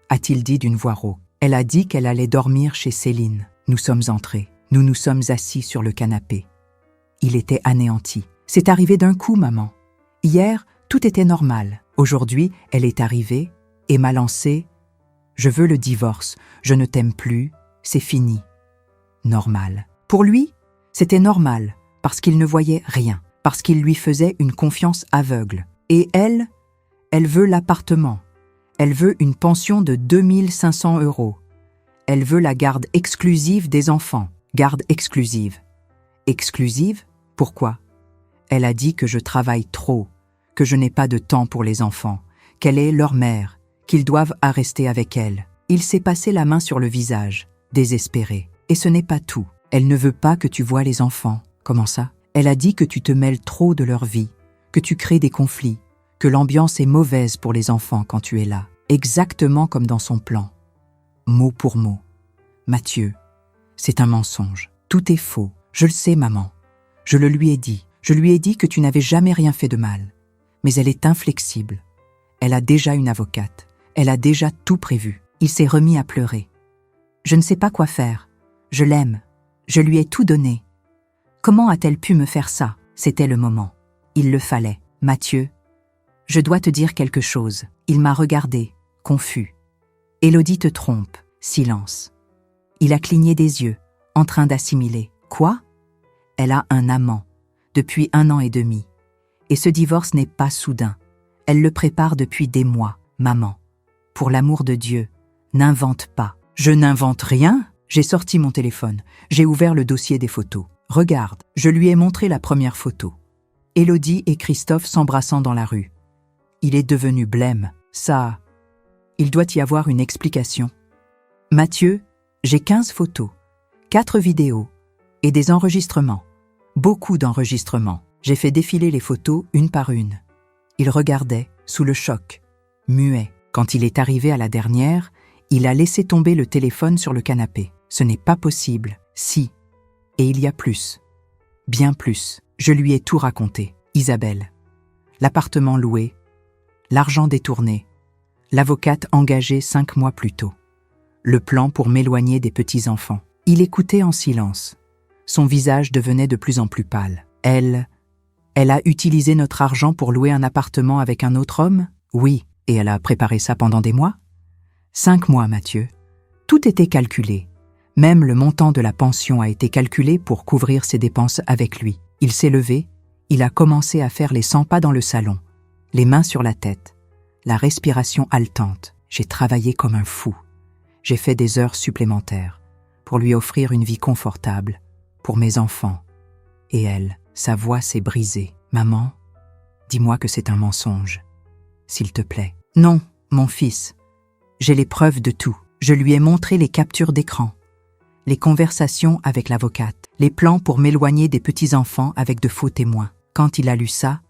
a-t-il dit d'une voix rauque. Elle a dit qu'elle allait dormir chez Céline. Nous sommes entrés. Nous nous sommes assis sur le canapé. Il était anéanti. C'est arrivé d'un coup, maman. Hier, tout était normal. Aujourd'hui, elle est arrivée et m'a lancé « Je veux le divorce. Je ne t'aime plus. C'est fini. » Normal. Pour lui, c'était normal parce qu'il ne voyait rien, parce qu'il lui faisait une confiance aveugle. Et elle veut l'appartement. Elle veut une pension de 2 500 €. Elle veut la garde exclusive des enfants. Garde exclusive. Exclusive? Pourquoi? Elle a dit que je travaille trop, que je n'ai pas de temps pour les enfants, qu'elle est leur mère, qu'ils doivent rester avec elle. Il s'est passé la main sur le visage, désespéré. Et ce n'est pas tout. Elle ne veut pas que tu voies les enfants. Comment ça? Elle a dit que tu te mêles trop de leur vie, que tu crées des conflits, que l'ambiance est mauvaise pour les enfants quand tu es là. Exactement comme dans son plan. Mot pour mot. Mathieu, c'est un mensonge. Tout est faux. Je le sais, maman. Je le lui ai dit. Je lui ai dit que tu n'avais jamais rien fait de mal. Mais elle est inflexible. Elle a déjà une avocate. Elle a déjà tout prévu. Il s'est remis à pleurer. Je ne sais pas quoi faire. Je l'aime. Je lui ai tout donné. Comment a-t-elle pu me faire ça? C'était le moment. Il le fallait. Mathieu, je dois te dire quelque chose. Il m'a regardé, confus. Élodie te trompe. Silence. Il a cligné des yeux, en train d'assimiler. Quoi? Elle a un amant, depuis 1 an et demi. Et ce divorce n'est pas soudain. Elle le prépare depuis des mois. Maman, pour l'amour de Dieu, n'invente pas. Je n'invente rien? J'ai sorti mon téléphone. J'ai ouvert le dossier des photos. Regarde, je lui ai montré la première photo. Élodie et Christophe s'embrassant dans la rue. Il est devenu blême. Ça, il doit y avoir une explication. Mathieu, j'ai 15 photos, 4 vidéos et des enregistrements. Beaucoup d'enregistrements. J'ai fait défiler les photos une par une. Il regardait, sous le choc, muet. Quand il est arrivé à la dernière, il a laissé tomber le téléphone sur le canapé. Ce n'est pas possible. Si. Et il y a plus. Bien plus. Je lui ai tout raconté. Isabelle. L'appartement loué. L'argent détourné. L'avocate engagée 5 mois plus tôt. Le plan pour m'éloigner des petits-enfants. Il écoutait en silence. Son visage devenait de plus en plus pâle. Elle a utilisé notre argent pour louer un appartement avec un autre homme? Oui. Et elle a préparé ça pendant des mois? 5 mois, Mathieu. Tout était calculé. Même le montant de la pension a été calculé pour couvrir ses dépenses avec lui. Il s'est levé, il a commencé à faire les 100 pas dans le salon, les mains sur la tête, la respiration haletante. J'ai travaillé comme un fou. J'ai fait des heures supplémentaires pour lui offrir une vie confortable, pour mes enfants. Et elle, sa voix s'est brisée. Maman, Dis-moi que c'est un mensonge. S'il te plaît. Non, mon fils. J'ai les preuves de tout. Je lui ai montré les captures d'écran, les conversations avec l'avocate, les plans pour m'éloigner des petits-enfants avec de faux témoins. Quand il a lu ça,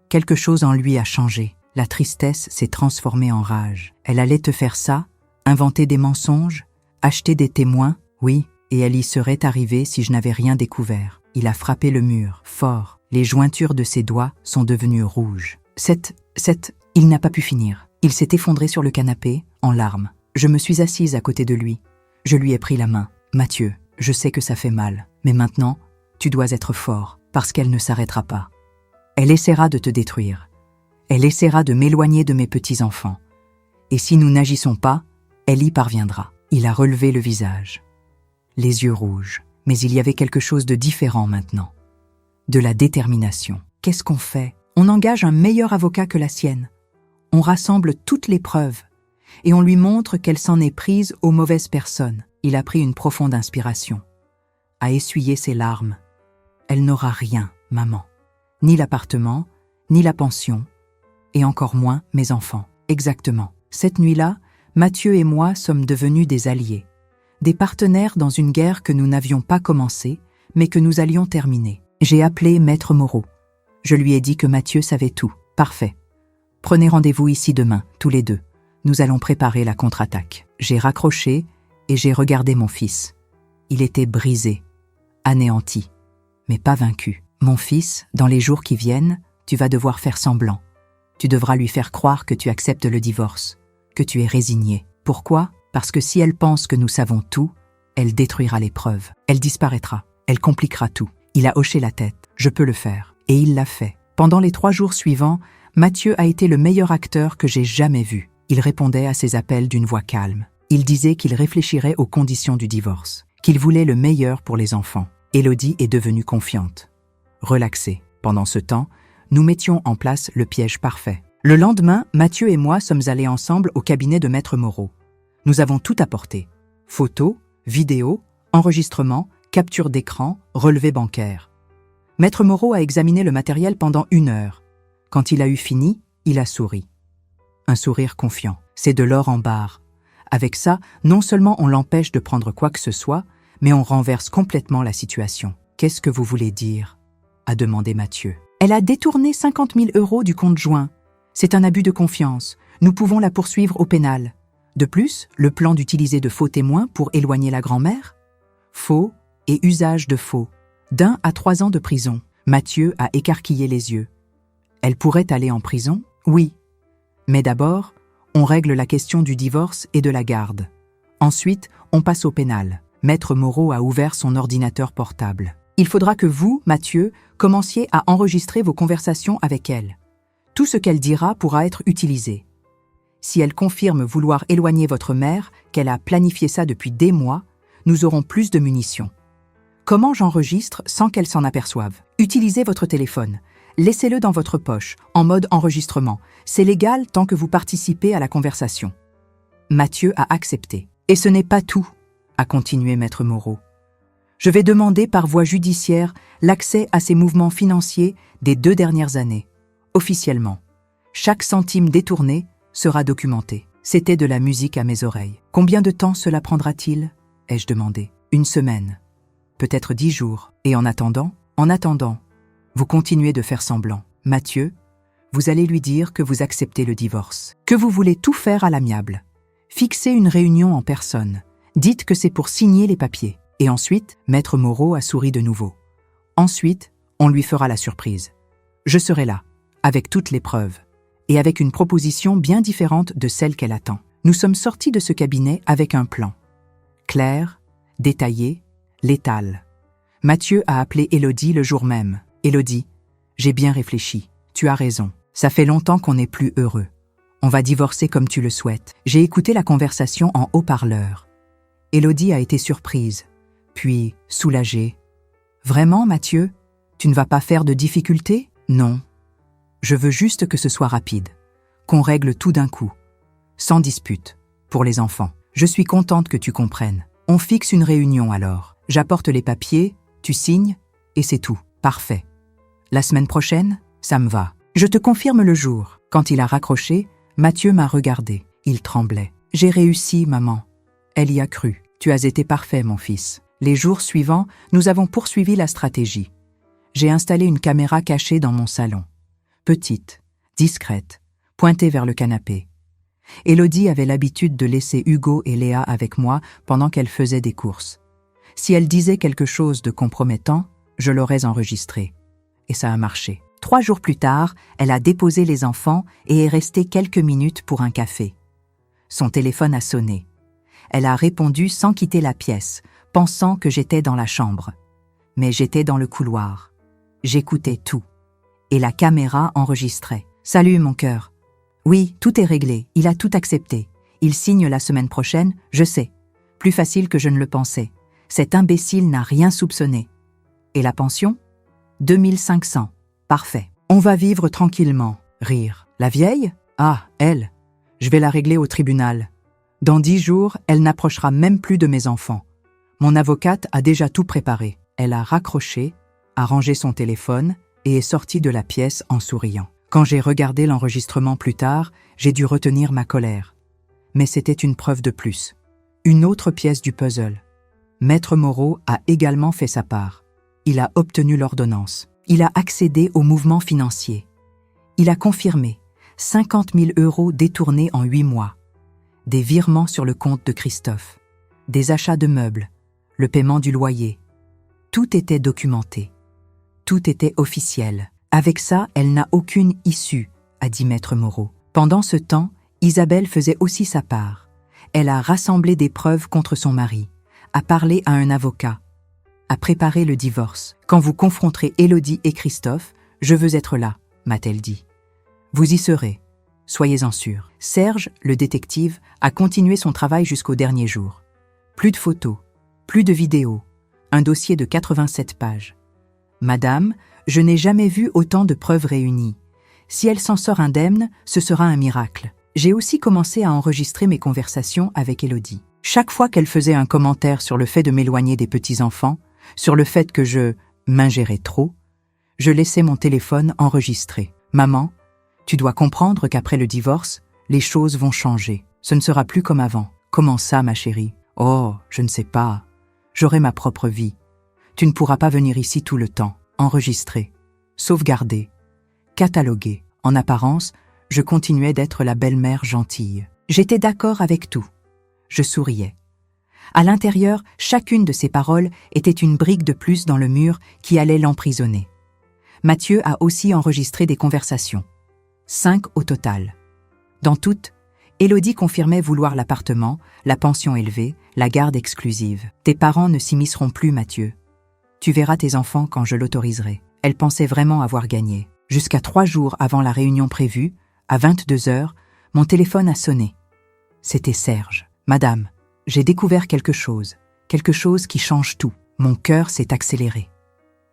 quelque chose en lui a changé. La tristesse s'est transformée en rage. Elle allait te faire ça, inventer des mensonges, acheter des témoins, oui, et elle y serait arrivée si je n'avais rien découvert. Il a frappé le mur, fort. Les jointures de ses doigts sont devenues rouges. Il n'a pas pu finir. Il s'est effondré sur le canapé, en larmes. Je me suis assise à côté de lui. Je lui ai pris la main. Mathieu, je sais que ça fait mal, mais maintenant, tu dois être fort, parce qu'elle ne s'arrêtera pas. Elle essaiera de te détruire. Elle essaiera de m'éloigner de mes petits-enfants. Et si nous n'agissons pas, elle y parviendra. Il a relevé le visage, les yeux rouges. Mais il y avait quelque chose de différent maintenant. De la détermination. Qu'est-ce qu'on fait? On engage un meilleur avocat que la sienne. On rassemble toutes les preuves. Et on lui montre qu'elle s'en est prise aux mauvaises personnes. Il a pris une profonde inspiration. A essuyé ses larmes. Elle n'aura rien, maman. Ni l'appartement, ni la pension, et encore moins mes enfants. Exactement. Cette nuit-là, Mathieu et moi sommes devenus des alliés. Des partenaires dans une guerre que nous n'avions pas commencée, mais que nous allions terminer. J'ai appelé Maître Moreau. Je lui ai dit que Mathieu savait tout. Parfait. Prenez rendez-vous ici demain, tous les deux. Nous allons préparer la contre-attaque. J'ai raccroché et j'ai regardé mon fils. Il était brisé, anéanti, mais pas vaincu. Mon fils, dans les jours qui viennent, tu vas devoir faire semblant. Tu devras lui faire croire que tu acceptes le divorce, que tu es résigné. Pourquoi ? Parce que si elle pense que nous savons tout, elle détruira les preuves. Elle disparaîtra. Elle compliquera tout. Il a hoché la tête. Je peux le faire. Et il l'a fait. Pendant les 3 jours suivants, Mathieu a été le meilleur acteur que j'ai jamais vu. Il répondait à ses appels d'une voix calme. Il disait qu'il réfléchirait aux conditions du divorce, qu'il voulait le meilleur pour les enfants. Élodie est devenue confiante, relaxée. Pendant ce temps, nous mettions en place le piège parfait. Le lendemain, Mathieu et moi sommes allés ensemble au cabinet de Maître Moreau. Nous avons tout apporté. Photos, vidéos, enregistrements, capture d'écran, relevés bancaires. Maître Moreau a examiné le matériel pendant 1 heure. Quand il a eu fini, il a souri. Un sourire confiant. C'est de l'or en barre. Avec ça, non seulement on l'empêche de prendre quoi que ce soit, mais on renverse complètement la situation. « Qu'est-ce que vous voulez dire ?» a demandé Mathieu. « Elle a détourné 50 000 € du compte joint. C'est un abus de confiance. Nous pouvons la poursuivre au pénal. De plus, le plan d'utiliser de faux témoins pour éloigner la grand-mère ? Faux et usage de faux. d'1 à 3 ans de prison. » Mathieu a écarquillé les yeux. « Elle pourrait aller en prison ? Oui. Mais d'abord, on règle la question du divorce et de la garde. Ensuite, on passe au pénal. » Maître Moreau a ouvert son ordinateur portable. « Il faudra que vous, Mathieu, commenciez à enregistrer vos conversations avec elle. Tout ce qu'elle dira pourra être utilisé. Si elle confirme vouloir éloigner votre mère, qu'elle a planifié ça depuis des mois, nous aurons plus de munitions. Comment j'enregistre sans qu'elle s'en aperçoive ? Utilisez votre téléphone. Laissez-le dans votre poche, en mode enregistrement. C'est légal tant que vous participez à la conversation. » Mathieu a accepté. « Et ce n'est pas tout, » a continué Maître Moreau. « Je vais demander par voie judiciaire l'accès à ses mouvements financiers des 2 dernières années. Officiellement. Chaque centime détourné sera documenté. » C'était de la musique à mes oreilles. « Combien de temps cela prendra-t-il » ai-je demandé. « 1 semaine. Peut-être 10 jours. Et en attendant, vous continuez de faire semblant. Mathieu, vous allez lui dire que vous acceptez le divorce, que vous voulez tout faire à l'amiable. Fixez une réunion en personne. Dites que c'est pour signer les papiers. Et ensuite, Maître Moreau a souri de nouveau. Ensuite, on lui fera la surprise. Je serai là, avec toutes les preuves, et avec une proposition bien différente de celle qu'elle attend. Nous sommes sortis de ce cabinet avec un plan. Clair, détaillé, létal. Mathieu a appelé Élodie le jour même. « Élodie, j'ai bien réfléchi. Tu as raison. Ça fait longtemps qu'on n'est plus heureux. On va divorcer comme tu le souhaites. » J'ai écouté la conversation en haut-parleur. Élodie a été surprise, puis soulagée. « Vraiment, Mathieu ? Tu ne vas pas faire de difficultés ? » « Non. Je veux juste que ce soit rapide, qu'on règle tout d'un coup, sans dispute, pour les enfants. Je suis contente que tu comprennes. On fixe une réunion alors. J'apporte les papiers, tu signes, et c'est tout. Parfait. La semaine prochaine, ça me va. Je te confirme le jour. Quand il a raccroché, Mathieu m'a regardé. Il tremblait. J'ai réussi, maman. Elle y a cru. Tu as été parfait, mon fils. Les jours suivants, nous avons poursuivi la stratégie. J'ai installé une caméra cachée dans mon salon. Petite, discrète, pointée vers le canapé. Élodie avait l'habitude de laisser Hugo et Léa avec moi pendant qu'elle faisait des courses. Si elle disait quelque chose de compromettant, je l'aurais enregistré. Et ça a marché. 3 jours plus tard, elle a déposé les enfants et est restée quelques minutes pour un café. Son téléphone a sonné. Elle a répondu sans quitter la pièce, pensant que j'étais dans la chambre. Mais j'étais dans le couloir. J'écoutais tout. Et la caméra enregistrait. « Salut, mon cœur. Oui, tout est réglé. Il a tout accepté. Il signe la semaine prochaine, je sais. Plus facile que je ne le pensais. Cet imbécile n'a rien soupçonné. Et la pension ? 2500. Parfait. On va vivre tranquillement. » Rire. « La vieille ? Ah, elle. Je vais la régler au tribunal. Dans 10 jours, elle n'approchera même plus de mes enfants. Mon avocate a déjà tout préparé. » Elle a raccroché, a rangé son téléphone et est sortie de la pièce en souriant. Quand j'ai regardé l'enregistrement plus tard, j'ai dû retenir ma colère. Mais c'était une preuve de plus. Une autre pièce du puzzle. Maître Moreau a également fait sa part. Il a obtenu l'ordonnance. Il a accédé au mouvement financier. Il a confirmé 50 000 € détournés en 8 mois. Des virements sur le compte de Christophe. Des achats de meubles. Le paiement du loyer. Tout était documenté. Tout était officiel. Avec ça, elle n'a aucune issue, a dit Maître Moreau. Pendant ce temps, Isabelle faisait aussi sa part. Elle a rassemblé des preuves contre son mari, a parlé à un avocat, a préparé le divorce. Quand vous confronterez Élodie et Christophe, je veux être là, m'a-t-elle dit. Vous y serez, soyez-en sûrs. Serge, le détective, a continué son travail jusqu'au dernier jour. Plus de photos, plus de vidéos, un dossier de 87 pages. Madame, je n'ai jamais vu autant de preuves réunies. Si elle s'en sort indemne, ce sera un miracle. J'ai aussi commencé à enregistrer mes conversations avec Élodie. Chaque fois qu'elle faisait un commentaire sur le fait de m'éloigner des petits-enfants, sur le fait que je m'ingérais trop, je laissais mon téléphone enregistrer. « Maman, tu dois comprendre qu'après le divorce, les choses vont changer. Ce ne sera plus comme avant. »« Comment ça, ma chérie ? » ?»« Oh, je ne sais pas. J'aurai ma propre vie. Tu ne pourras pas venir ici tout le temps. » Enregistrer, sauvegarder, cataloguer. En apparence, je continuais d'être la belle-mère gentille. J'étais d'accord avec tout. Je souriais. À l'intérieur, chacune de ces paroles était une brique de plus dans le mur qui allait l'emprisonner. Mathieu a aussi enregistré des conversations. 5 au total. Dans toutes, Élodie confirmait vouloir l'appartement, la pension élevée, la garde exclusive. « Tes parents ne s'immisceront plus, Mathieu. Tu verras tes enfants quand je l'autoriserai. » Elle pensait vraiment avoir gagné. Jusqu'à 3 jours avant la réunion prévue, à 22h, mon téléphone a sonné. C'était Serge. « Madame, j'ai découvert quelque chose qui change tout. » Mon cœur s'est accéléré.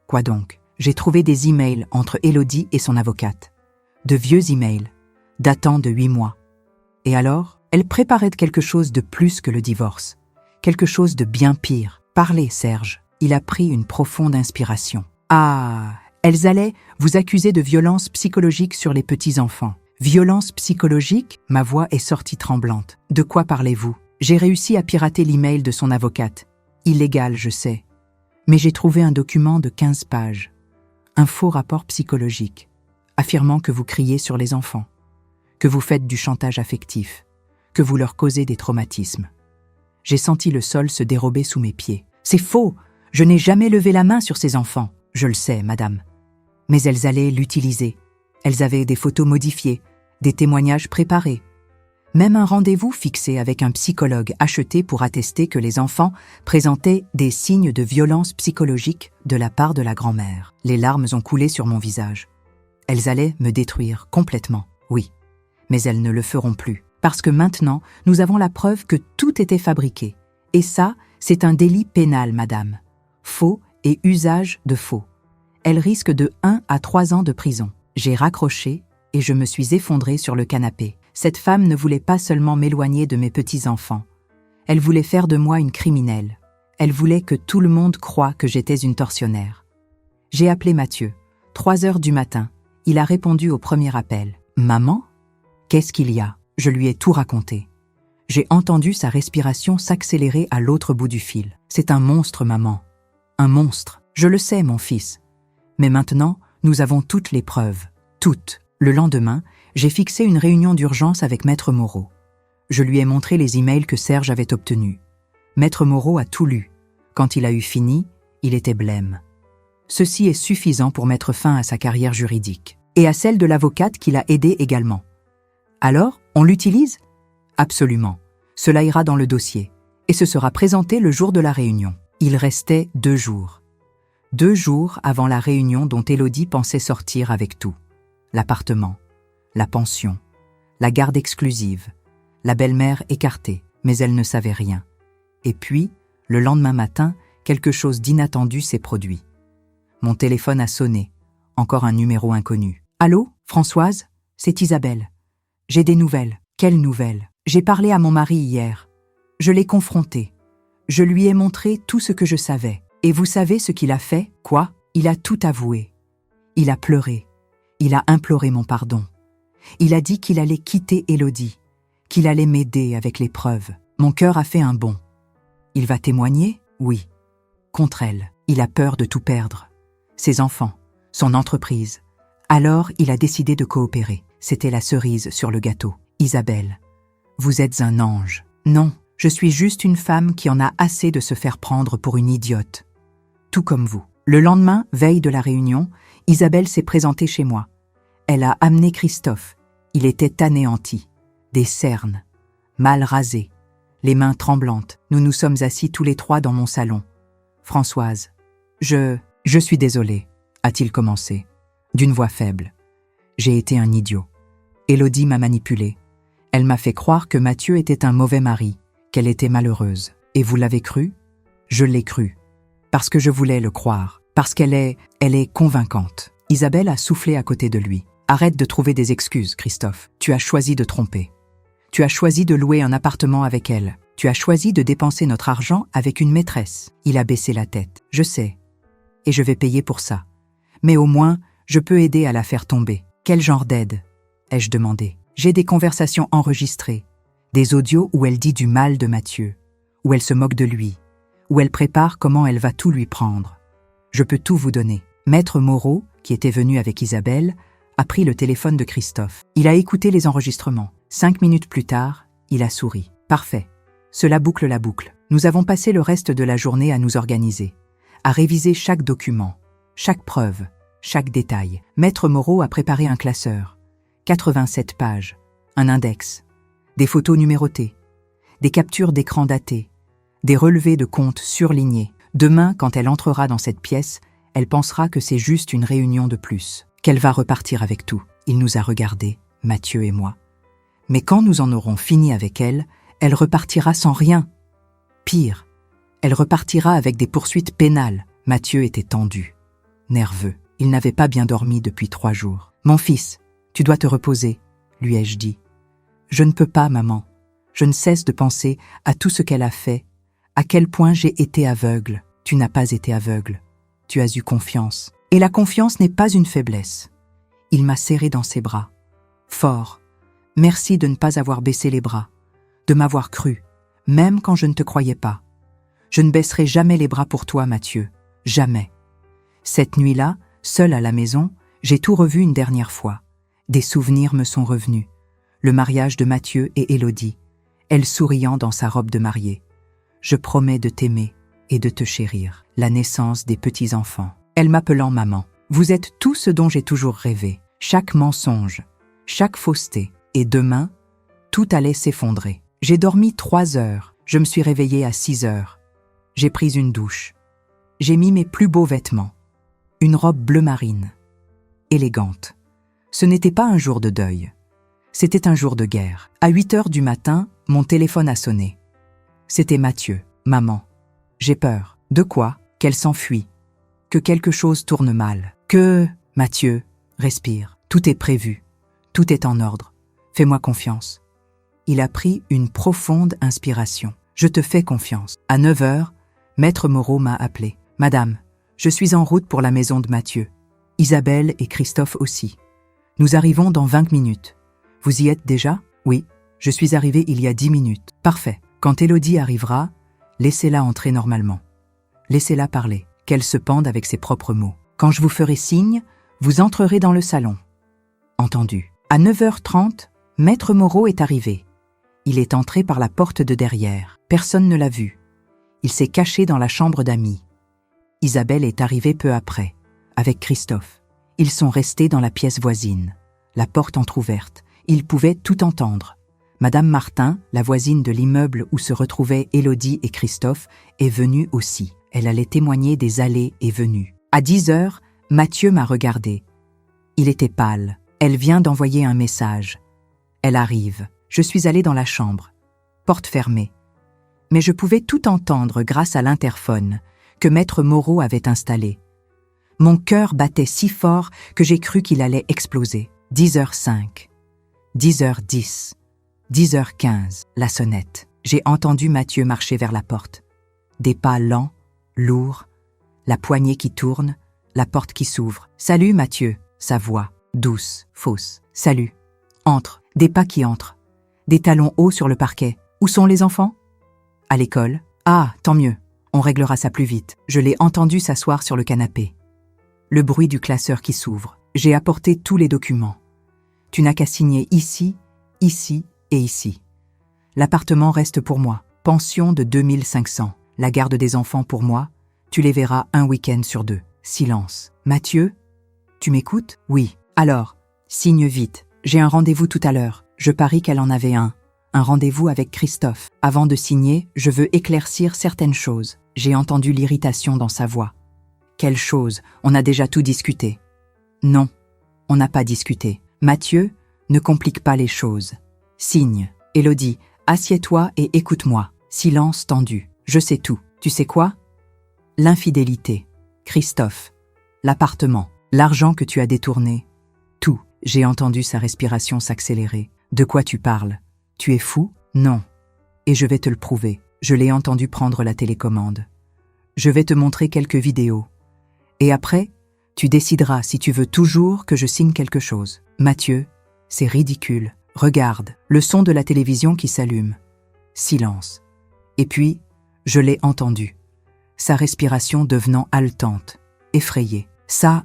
Quoi donc ? J'ai trouvé des emails entre Élodie et son avocate. De vieux emails, datant de 8 mois. Et alors, elle préparait quelque chose de plus que le divorce. Quelque chose de bien pire. « Parlez, Serge. » Il a pris une profonde inspiration. « Ah, elles allaient vous accuser de violence psychologique sur les petits-enfants. » « Violence psychologique ?» Ma voix est sortie tremblante. « De quoi parlez-vous ?» J'ai réussi à pirater l'email de son avocate. Illégal, je sais. Mais j'ai trouvé un document de 15 pages. Un faux rapport psychologique, affirmant que vous criez sur les enfants, que vous faites du chantage affectif, que vous leur causez des traumatismes. J'ai senti le sol se dérober sous mes pieds. « C'est faux! Je n'ai jamais levé la main sur ces enfants. »« Je le sais, madame. » Mais elles allaient l'utiliser. Elles avaient des photos modifiées, des témoignages préparés. Même un rendez-vous fixé avec un psychologue acheté pour attester que les enfants présentaient des signes de violence psychologique de la part de la grand-mère. Les larmes ont coulé sur mon visage. Elles allaient me détruire complètement, oui. Mais elles ne le feront plus. Parce que maintenant, nous avons la preuve que tout était fabriqué. Et ça, c'est un délit pénal, madame. Faux et usage de faux. Elle risque de 1 à 3 ans de prison. J'ai raccroché et je me suis effondrée sur le canapé. Cette femme ne voulait pas seulement m'éloigner de mes petits-enfants. Elle voulait faire de moi une criminelle. Elle voulait que tout le monde croie que j'étais une tortionnaire. J'ai appelé Mathieu. 3 heures du matin. Il a répondu au premier appel. « Maman ? Qu'est-ce qu'il y a ?» Je lui ai tout raconté. J'ai entendu sa respiration s'accélérer à l'autre bout du fil. « C'est un monstre, maman. Un monstre. Je le sais, mon fils. Mais maintenant, nous avons toutes les preuves. Toutes. » Le lendemain, j'ai fixé une réunion d'urgence avec Maître Moreau. Je lui ai montré les emails que Serge avait obtenus. Maître Moreau a tout lu. Quand il a eu fini, il était blême. Ceci est suffisant pour mettre fin à sa carrière juridique. Et à celle de l'avocate qui l'a aidé également. Alors, on l'utilise ? Absolument. Cela ira dans le dossier. Et ce sera présenté le jour de la réunion. Il restait 2 jours. 2 jours avant la réunion dont Élodie pensait sortir avec tout. L'appartement, la pension, la garde exclusive, la belle-mère écartée, mais elle ne savait rien. Et puis, le lendemain matin, quelque chose d'inattendu s'est produit. Mon téléphone a sonné, encore un numéro inconnu. « Allô, Françoise ? C'est Isabelle. J'ai des nouvelles. » « Quelles nouvelles ? J'ai parlé à mon mari hier. Je l'ai confronté. Je lui ai montré tout ce que je savais. Et vous savez ce qu'il a fait ? Quoi ? Il a tout avoué. Il a pleuré. Il a imploré mon pardon. Il a dit qu'il allait quitter Élodie, qu'il allait m'aider avec les preuves. Mon cœur a fait un bond. Il va témoigner ? Oui. Contre elle. Il a peur de tout perdre. Ses enfants, son entreprise. Alors, il a décidé de coopérer. C'était la cerise sur le gâteau. Isabelle, vous êtes un ange. Non, je suis juste une femme qui en a assez de se faire prendre pour une idiote. Tout comme vous. Le lendemain, veille de la réunion, Isabelle s'est présentée chez moi. Elle a amené Christophe. Il était anéanti. Des cernes. Mal rasé. Les mains tremblantes. Nous nous sommes assis tous les 3 dans mon salon. Françoise, je suis désolée, a-t-il commencé, d'une voix faible. J'ai été un idiot. Élodie m'a manipulée. Elle m'a fait croire que Mathieu était un mauvais mari, qu'elle était malheureuse. Et vous l'avez cru ? Je l'ai cru. Parce que je voulais le croire. Parce qu'elle est convaincante. Isabelle a soufflé à côté de lui. Arrête de trouver des excuses, Christophe. Tu as choisi de tromper. Tu as choisi de louer un appartement avec elle. Tu as choisi de dépenser notre argent avec une maîtresse. Il a baissé la tête. Je sais. Et je vais payer pour ça. Mais au moins, je peux aider à la faire tomber. Quel genre d'aide ? Ai-je demandé. J'ai des conversations enregistrées, des audios où elle dit du mal de Mathieu, où elle se moque de lui, où elle prépare comment elle va tout lui prendre. Je peux tout vous donner. Maître Moreau, qui était venu avec Isabelle, a pris le téléphone de Christophe. Il a écouté les enregistrements. 5 minutes plus tard, il a souri. Parfait. Cela boucle la boucle. Nous avons passé le reste de la journée à nous organiser, à réviser chaque document, chaque preuve, chaque détail. Maître Moreau a préparé un classeur. 87 pages, un index, des photos numérotées, des captures d'écran datées, des relevés de comptes surlignés. Demain, quand elle entrera dans cette pièce, elle pensera que c'est juste une réunion de plus, qu'elle va repartir avec tout. Il nous a regardés, Mathieu et moi. Mais quand nous en aurons fini avec elle, elle repartira sans rien. Pire, elle repartira avec des poursuites pénales. Mathieu était tendu, nerveux. Il n'avait pas bien dormi depuis 3 jours. « Mon fils, tu dois te reposer, lui ai-je dit. Je ne peux pas, maman. Je ne cesse de penser à tout ce qu'elle a fait, à quel point j'ai été aveugle. Tu n'as pas été aveugle. Tu as eu confiance. Et la confiance n'est pas une faiblesse. » Il m'a serré dans ses bras. Fort. Merci de ne pas avoir baissé les bras, de m'avoir cru, même quand je ne te croyais pas. Je ne baisserai jamais les bras pour toi, Mathieu. Jamais. Cette nuit-là, seule à la maison, j'ai tout revu une dernière fois. Des souvenirs me sont revenus. Le mariage de Mathieu et Élodie, elle souriant dans sa robe de mariée. Je promets de t'aimer et de te chérir. La naissance des petits-enfants. Elle m'appelant maman. Vous êtes tout ce dont j'ai toujours rêvé. Chaque mensonge, chaque fausseté. Et demain, tout allait s'effondrer. J'ai dormi 3 heures. Je me suis réveillée à 6 heures. J'ai pris une douche. J'ai mis mes plus beaux vêtements. Une robe bleu marine. Élégante. Ce n'était pas un jour de deuil. C'était un jour de guerre. À 8 heures du matin, mon téléphone a sonné. C'était Mathieu. Maman, j'ai peur. De quoi ? Qu'elle s'enfuit. Que quelque chose tourne mal. Que... Mathieu, respire. Tout est prévu. Tout est en ordre. Fais-moi confiance. Il a pris une profonde inspiration. Je te fais confiance. À 9 heures, Maître Moreau m'a appelé. Madame, je suis en route pour la maison de Mathieu. Isabelle et Christophe aussi. Nous arrivons dans 20 minutes. Vous y êtes déjà? Oui, je suis arrivé il y a 10 minutes. Parfait. Quand Élodie arrivera, laissez-la entrer normalement. Laissez-la parler, qu'elle se pende avec ses propres mots. Quand je vous ferai signe, vous entrerez dans le salon. Entendu. À 9h30, Maître Moreau est arrivé. Il est entré par la porte de derrière. Personne ne l'a vu. Il s'est caché dans la chambre d'amis. Isabelle est arrivée peu après, avec Christophe. Ils sont restés dans la pièce voisine, la porte entr'ouverte. Ils pouvaient tout entendre. Madame Martin, la voisine de l'immeuble où se retrouvaient Élodie et Christophe, est venue aussi. Elle allait témoigner des allées et venues. À 10h, Mathieu m'a regardé. Il était pâle. Elle vient d'envoyer un message. Elle arrive. Je suis allée dans la chambre. Porte fermée. Mais je pouvais tout entendre grâce à l'interphone que Maître Moreau avait installé. Mon cœur battait si fort que j'ai cru qu'il allait exploser. 10h05, 10h10, 10h15, la sonnette. J'ai entendu Mathieu marcher vers la porte. Des pas lents, lourds, la poignée qui tourne, la porte qui s'ouvre. « Salut Mathieu !» Sa voix, douce, fausse. « Salut !» Entre, des pas qui entrent. Des talons hauts sur le parquet. Où sont les enfants? À l'école. Ah, tant mieux. On réglera ça plus vite. Je l'ai entendu s'asseoir sur le canapé. Le bruit du classeur qui s'ouvre. J'ai apporté tous les documents. Tu n'as qu'à signer ici, ici et ici. L'appartement reste pour moi. Pension de 2500. La garde des enfants pour moi. Tu les verras un week-end sur 2. Silence. Mathieu, tu m'écoutes? Oui. Alors, signe vite. J'ai un rendez-vous tout à l'heure. Je parie qu'elle en avait un. Un rendez-vous avec Christophe. Avant de signer, je veux éclaircir certaines choses. J'ai entendu l'irritation dans sa voix. Quelle chose? On a déjà tout discuté. Non, on n'a pas discuté. Mathieu, ne complique pas les choses. Signe. Élodie, assieds-toi et écoute-moi. Silence tendu. Je sais tout. Tu sais quoi? L'infidélité. Christophe. L'appartement. L'argent que tu as détourné. Tout. J'ai entendu sa respiration s'accélérer. De quoi tu parles? Tu es fou? Non. Et je vais te le prouver. Je l'ai entendu prendre la télécommande. Je vais te montrer quelques vidéos. Et après, tu décideras si tu veux toujours que je signe quelque chose. Mathieu, c'est ridicule. Regarde, le son de la télévision qui s'allume. Silence. Et puis, je l'ai entendu. Sa respiration devenant haletante, effrayée. Ça,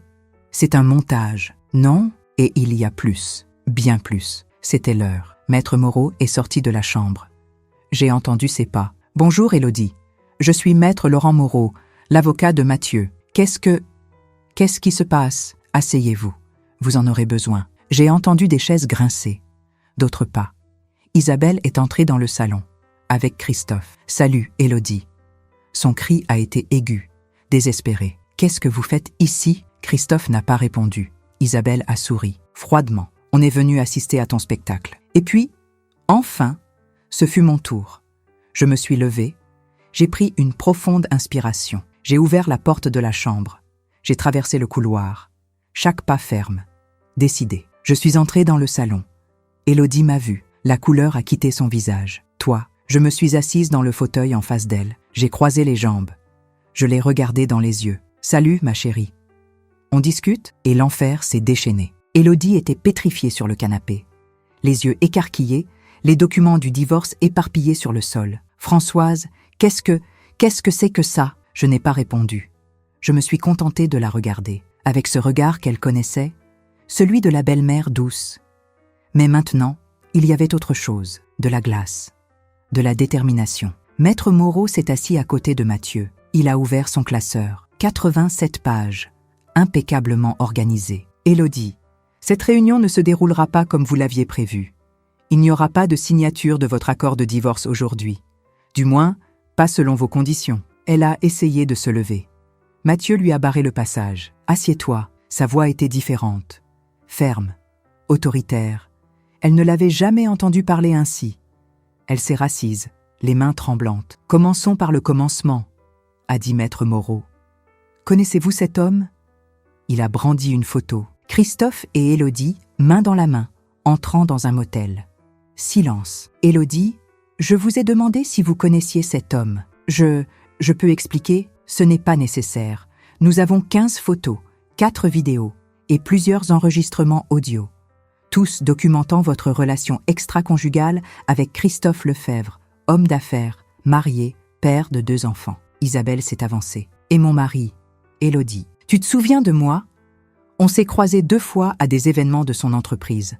c'est un montage. Non? Et il y a plus. Bien plus. C'était l'heure. Maître Moreau est sorti de la chambre. J'ai entendu ses pas. « Bonjour Élodie. Je suis Maître Laurent Moreau, l'avocat de Mathieu. Qu'est-ce qui se passe? Asseyez-vous. Vous en aurez besoin. » J'ai entendu des chaises grincer. D'autres pas. Isabelle est entrée dans le salon, avec Christophe. « Salut, Élodie. » Son cri a été aigu, désespéré. « Qu'est-ce que vous faites ici ?» Christophe n'a pas répondu. Isabelle a souri, froidement. « On est venu assister à ton spectacle. » Et puis, enfin, ce fut mon tour. Je me suis levée. J'ai pris une profonde inspiration. J'ai ouvert la porte de la chambre. J'ai traversé le couloir. Chaque pas ferme. Décidé. Je suis entrée dans le salon. Élodie m'a vue. La couleur a quitté son visage. Toi, je me suis assise dans le fauteuil en face d'elle. J'ai croisé les jambes. Je l'ai regardée dans les yeux. « Salut, ma chérie. » On discute et l'enfer s'est déchaîné. Élodie était pétrifiée sur le canapé. Les yeux écarquillés, les documents du divorce éparpillés sur le sol. « Françoise, qu'est-ce que c'est que ça ?» Je n'ai pas répondu. Je me suis contentée de la regarder, avec ce regard qu'elle connaissait, celui de la belle-mère douce. Mais maintenant, il y avait autre chose, de la glace, de la détermination. Maître Moreau s'est assis à côté de Mathieu. Il a ouvert son classeur. 87 pages, impeccablement organisées. « Élodie, cette réunion ne se déroulera pas comme vous l'aviez prévu. Il n'y aura pas de signature de votre accord de divorce aujourd'hui. Du moins, pas selon vos conditions. » Elle a essayé de se lever. Mathieu lui a barré le passage. « Assieds-toi. » Sa voix était différente, ferme, autoritaire. Elle ne l'avait jamais entendu parler ainsi. Elle s'est rassise, les mains tremblantes. « Commençons par le commencement, » a dit Maître Moreau. « Connaissez-vous cet homme ?» Il a brandi une photo. Christophe et Élodie, main dans la main, entrant dans un motel. Silence. « Élodie, je vous ai demandé si vous connaissiez cet homme. Je peux expliquer, ce n'est pas nécessaire. Nous avons 15 photos, 4 vidéos et plusieurs enregistrements audio. tous documentant votre relation extra-conjugale avec Christophe Lefebvre, homme d'affaires, marié, père de 2 enfants. Isabelle s'est avancée. Et mon mari, Élodie. Tu te souviens de moi? On s'est croisés 2 fois à des événements de son entreprise.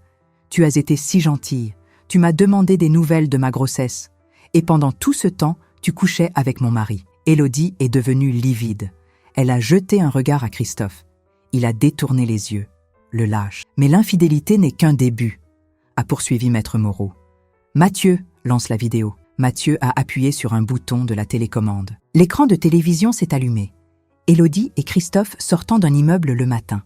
Tu as été si gentille. Tu m'as demandé des nouvelles de ma grossesse. Et pendant tout ce temps, tu couchais avec mon mari. Élodie est devenue livide. Elle a jeté un regard à Christophe. Il a détourné les yeux. Le lâche. Mais l'infidélité n'est qu'un début, a poursuivi Maître Moreau. Mathieu lance la vidéo. Mathieu a appuyé sur un bouton de la télécommande. L'écran de télévision s'est allumé. Élodie et Christophe sortant d'un immeuble le matin.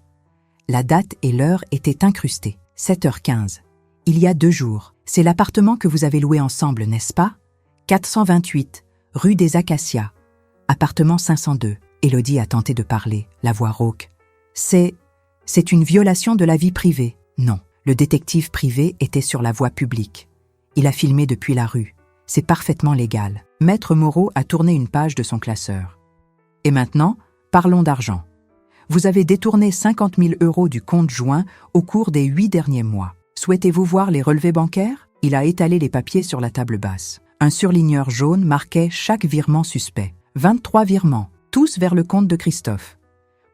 La date et l'heure étaient incrustées. 7h15. Il y a 2 jours. C'est l'appartement que vous avez loué ensemble, n'est-ce pas? 428, rue des Acacias. Appartement 502. Élodie a tenté de parler, la voix rauque. C'est une violation de la vie privée. Non, le détective privé était sur la voie publique. Il a filmé depuis la rue. C'est parfaitement légal. Maître Moreau a tourné une page de son classeur. Et maintenant, parlons d'argent. Vous avez détourné 50 000 € du compte joint au cours des 8 derniers mois. Souhaitez-vous voir les relevés bancaires? Il a étalé les papiers sur la table basse. Un surligneur jaune marquait chaque virement suspect. 23 virements, tous vers le compte de Christophe.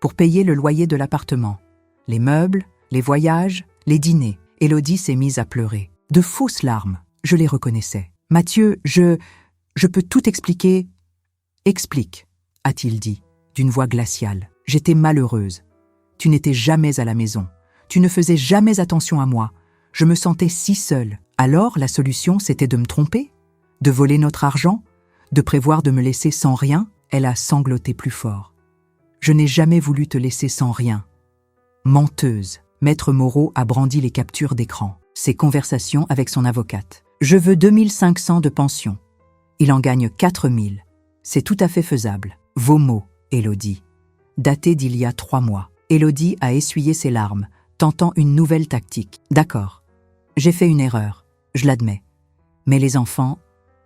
Pour payer le loyer de l'appartement. Les meubles, les voyages, les dîners. Élodie s'est mise à pleurer. De fausses larmes, je les reconnaissais. Mathieu, je peux tout expliquer. Explique, a-t-il dit, d'une voix glaciale. J'étais malheureuse. Tu n'étais jamais à la maison. Tu ne faisais jamais attention à moi. Je me sentais si seule. Alors, la solution, c'était de me tromper? De voler notre argent? De prévoir de me laisser sans rien? Elle a sangloté plus fort. Je n'ai jamais voulu te laisser sans rien. Menteuse. Maître Moreau a brandi les captures d'écran. Ses conversations avec son avocate. Je veux 2500 de pension. Il en gagne 4000. C'est tout à fait faisable. Vos mots, Élodie. Daté d'il y a 3 mois. Élodie a essuyé ses larmes, tentant une nouvelle tactique. D'accord. J'ai fait une erreur. Je l'admets. Mais les enfants,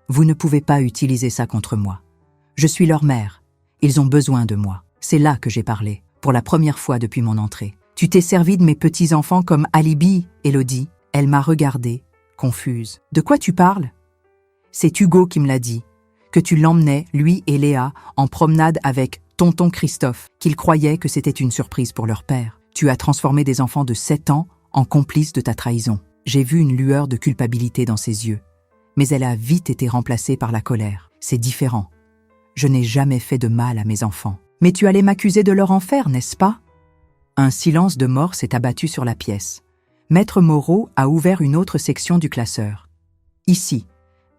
vous ne pouvez pas utiliser ça contre moi. Je suis leur mère. Ils ont besoin de moi. C'est là que j'ai parlé, pour la première fois depuis mon entrée. Tu t'es servi de mes petits-enfants comme alibi, Élodie. Elle m'a regardée, confuse. De quoi tu parles? C'est Hugo qui me l'a dit, que tu l'emmenais, lui et Léa, en promenade avec tonton Christophe, qu'ils croyaient que c'était une surprise pour leur père. Tu as transformé des enfants de 7 ans en complices de ta trahison. J'ai vu une lueur de culpabilité dans ses yeux, mais elle a vite été remplacée par la colère. C'est différent. Je n'ai jamais fait de mal à mes enfants. Mais tu allais m'accuser de leur en faire, n'est-ce pas? Un silence de mort s'est abattu sur la pièce. Maître Moreau a ouvert une autre section du classeur. Ici,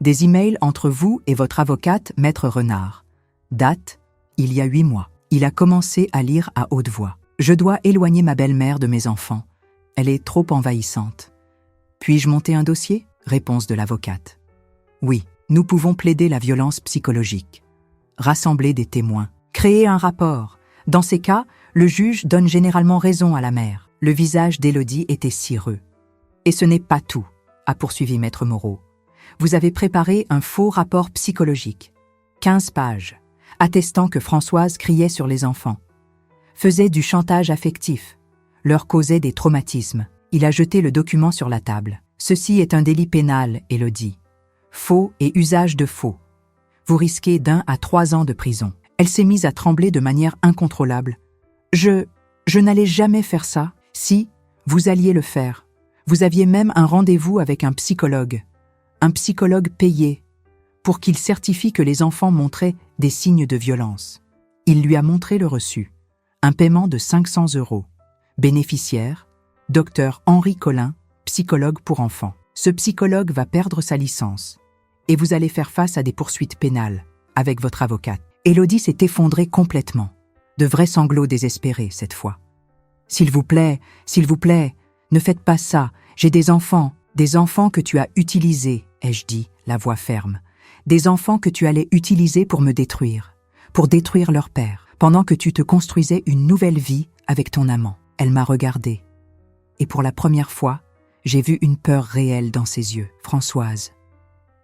des emails entre vous et votre avocate, Maître Renard. Date, il y a 8 mois. Il a commencé à lire à haute voix. Je dois éloigner ma belle-mère de mes enfants. Elle est trop envahissante. Puis-je monter un dossier? Réponse de l'avocate. Oui, nous pouvons plaider la violence psychologique. Rassembler des témoins. Créer un rapport. Dans ces cas, le juge donne généralement raison à la mère. Le visage d'Élodie était cireux. Et ce n'est pas tout, a poursuivi Maître Moreau. Vous avez préparé un faux rapport psychologique. 15 pages, attestant que Françoise criait sur les enfants. Faisait du chantage affectif. Leur causait des traumatismes. Il a jeté le document sur la table. Ceci est un délit pénal, Élodie. Faux et usage de faux. Vous risquez d'1 à 3 ans de prison. Elle s'est mise à trembler de manière incontrôlable. Je n'allais jamais faire ça. Si, vous alliez le faire. Vous aviez même un rendez-vous avec un psychologue payé, pour qu'il certifie que les enfants montraient des signes de violence. Il lui a montré le reçu. Un paiement de 500 €. Bénéficiaire, Dr Henri Collin, psychologue pour enfants. Ce psychologue va perdre sa licence. Et vous allez faire face à des poursuites pénales, avec votre avocate. Élodie s'est effondrée complètement. De vrais sanglots désespérés, cette fois. S'il vous plaît, ne faites pas ça. J'ai des enfants que tu as utilisés, ai-je dit, la voix ferme. Des enfants que tu allais utiliser pour me détruire, pour détruire leur père, pendant que tu te construisais une nouvelle vie avec ton amant. Elle m'a regardée. Et pour la première fois, j'ai vu une peur réelle dans ses yeux. Françoise.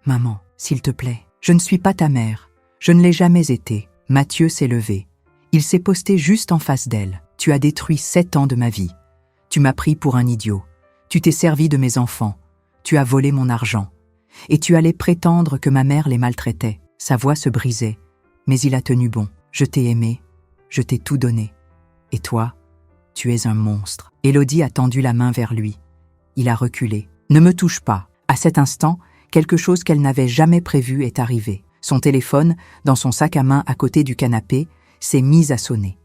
Maman, s'il te plaît, je ne suis pas ta mère. Je ne l'ai jamais été. Mathieu s'est levé. Il s'est posté juste en face d'elle. Tu as détruit 7 ans de ma vie. Tu m'as pris pour un idiot. Tu t'es servi de mes enfants, tu as volé mon argent, et tu allais prétendre que ma mère les maltraitait. » Sa voix se brisait, mais il a tenu bon. « Je t'ai aimé, je t'ai tout donné. Et toi, tu es un monstre. » Élodie a tendu la main vers lui. Il a reculé. « Ne me touche pas. » À cet instant, quelque chose qu'elle n'avait jamais prévu est arrivé. Son téléphone, dans son sac à main à côté du canapé, s'est mis à sonner.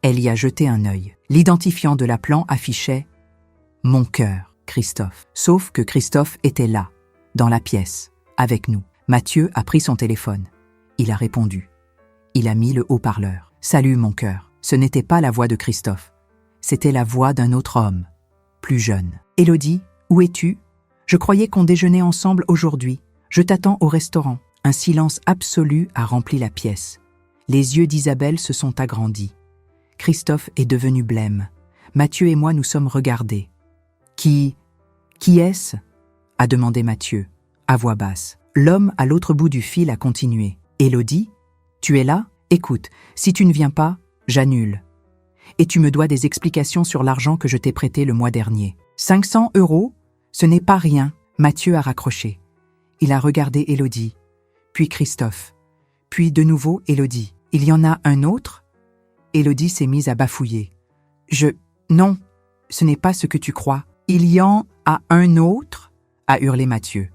Elle y a jeté un œil. L'identifiant de l'appelant affichait « Mon cœur, Christophe ». Sauf que Christophe était là, dans la pièce, avec nous. Mathieu a pris son téléphone. Il a répondu. Il a mis le haut-parleur. « Salut, mon cœur ». Ce n'était pas la voix de Christophe. C'était la voix d'un autre homme, plus jeune. « Élodie, où es-tu ? Je croyais qu'on déjeunait ensemble aujourd'hui. Je t'attends au restaurant. » Un silence absolu a rempli la pièce. Les yeux d'Isabelle se sont agrandis. Christophe est devenu blême. Mathieu et moi nous sommes regardés. « Qui est-ce » a demandé Mathieu, à voix basse. L'homme à l'autre bout du fil a continué. « Élodie, tu es là ? Écoute, si tu ne viens pas, j'annule. Et tu me dois des explications sur l'argent que je t'ai prêté le mois dernier. 500 €, ce n'est pas rien. » Mathieu a raccroché. Il a regardé Élodie, puis Christophe, puis de nouveau Élodie. « Il y en a un autre ?» Élodie s'est mise à bafouiller. « Non, ce n'est pas ce que tu crois. Il y en a un autre ?» a hurlé Mathieu.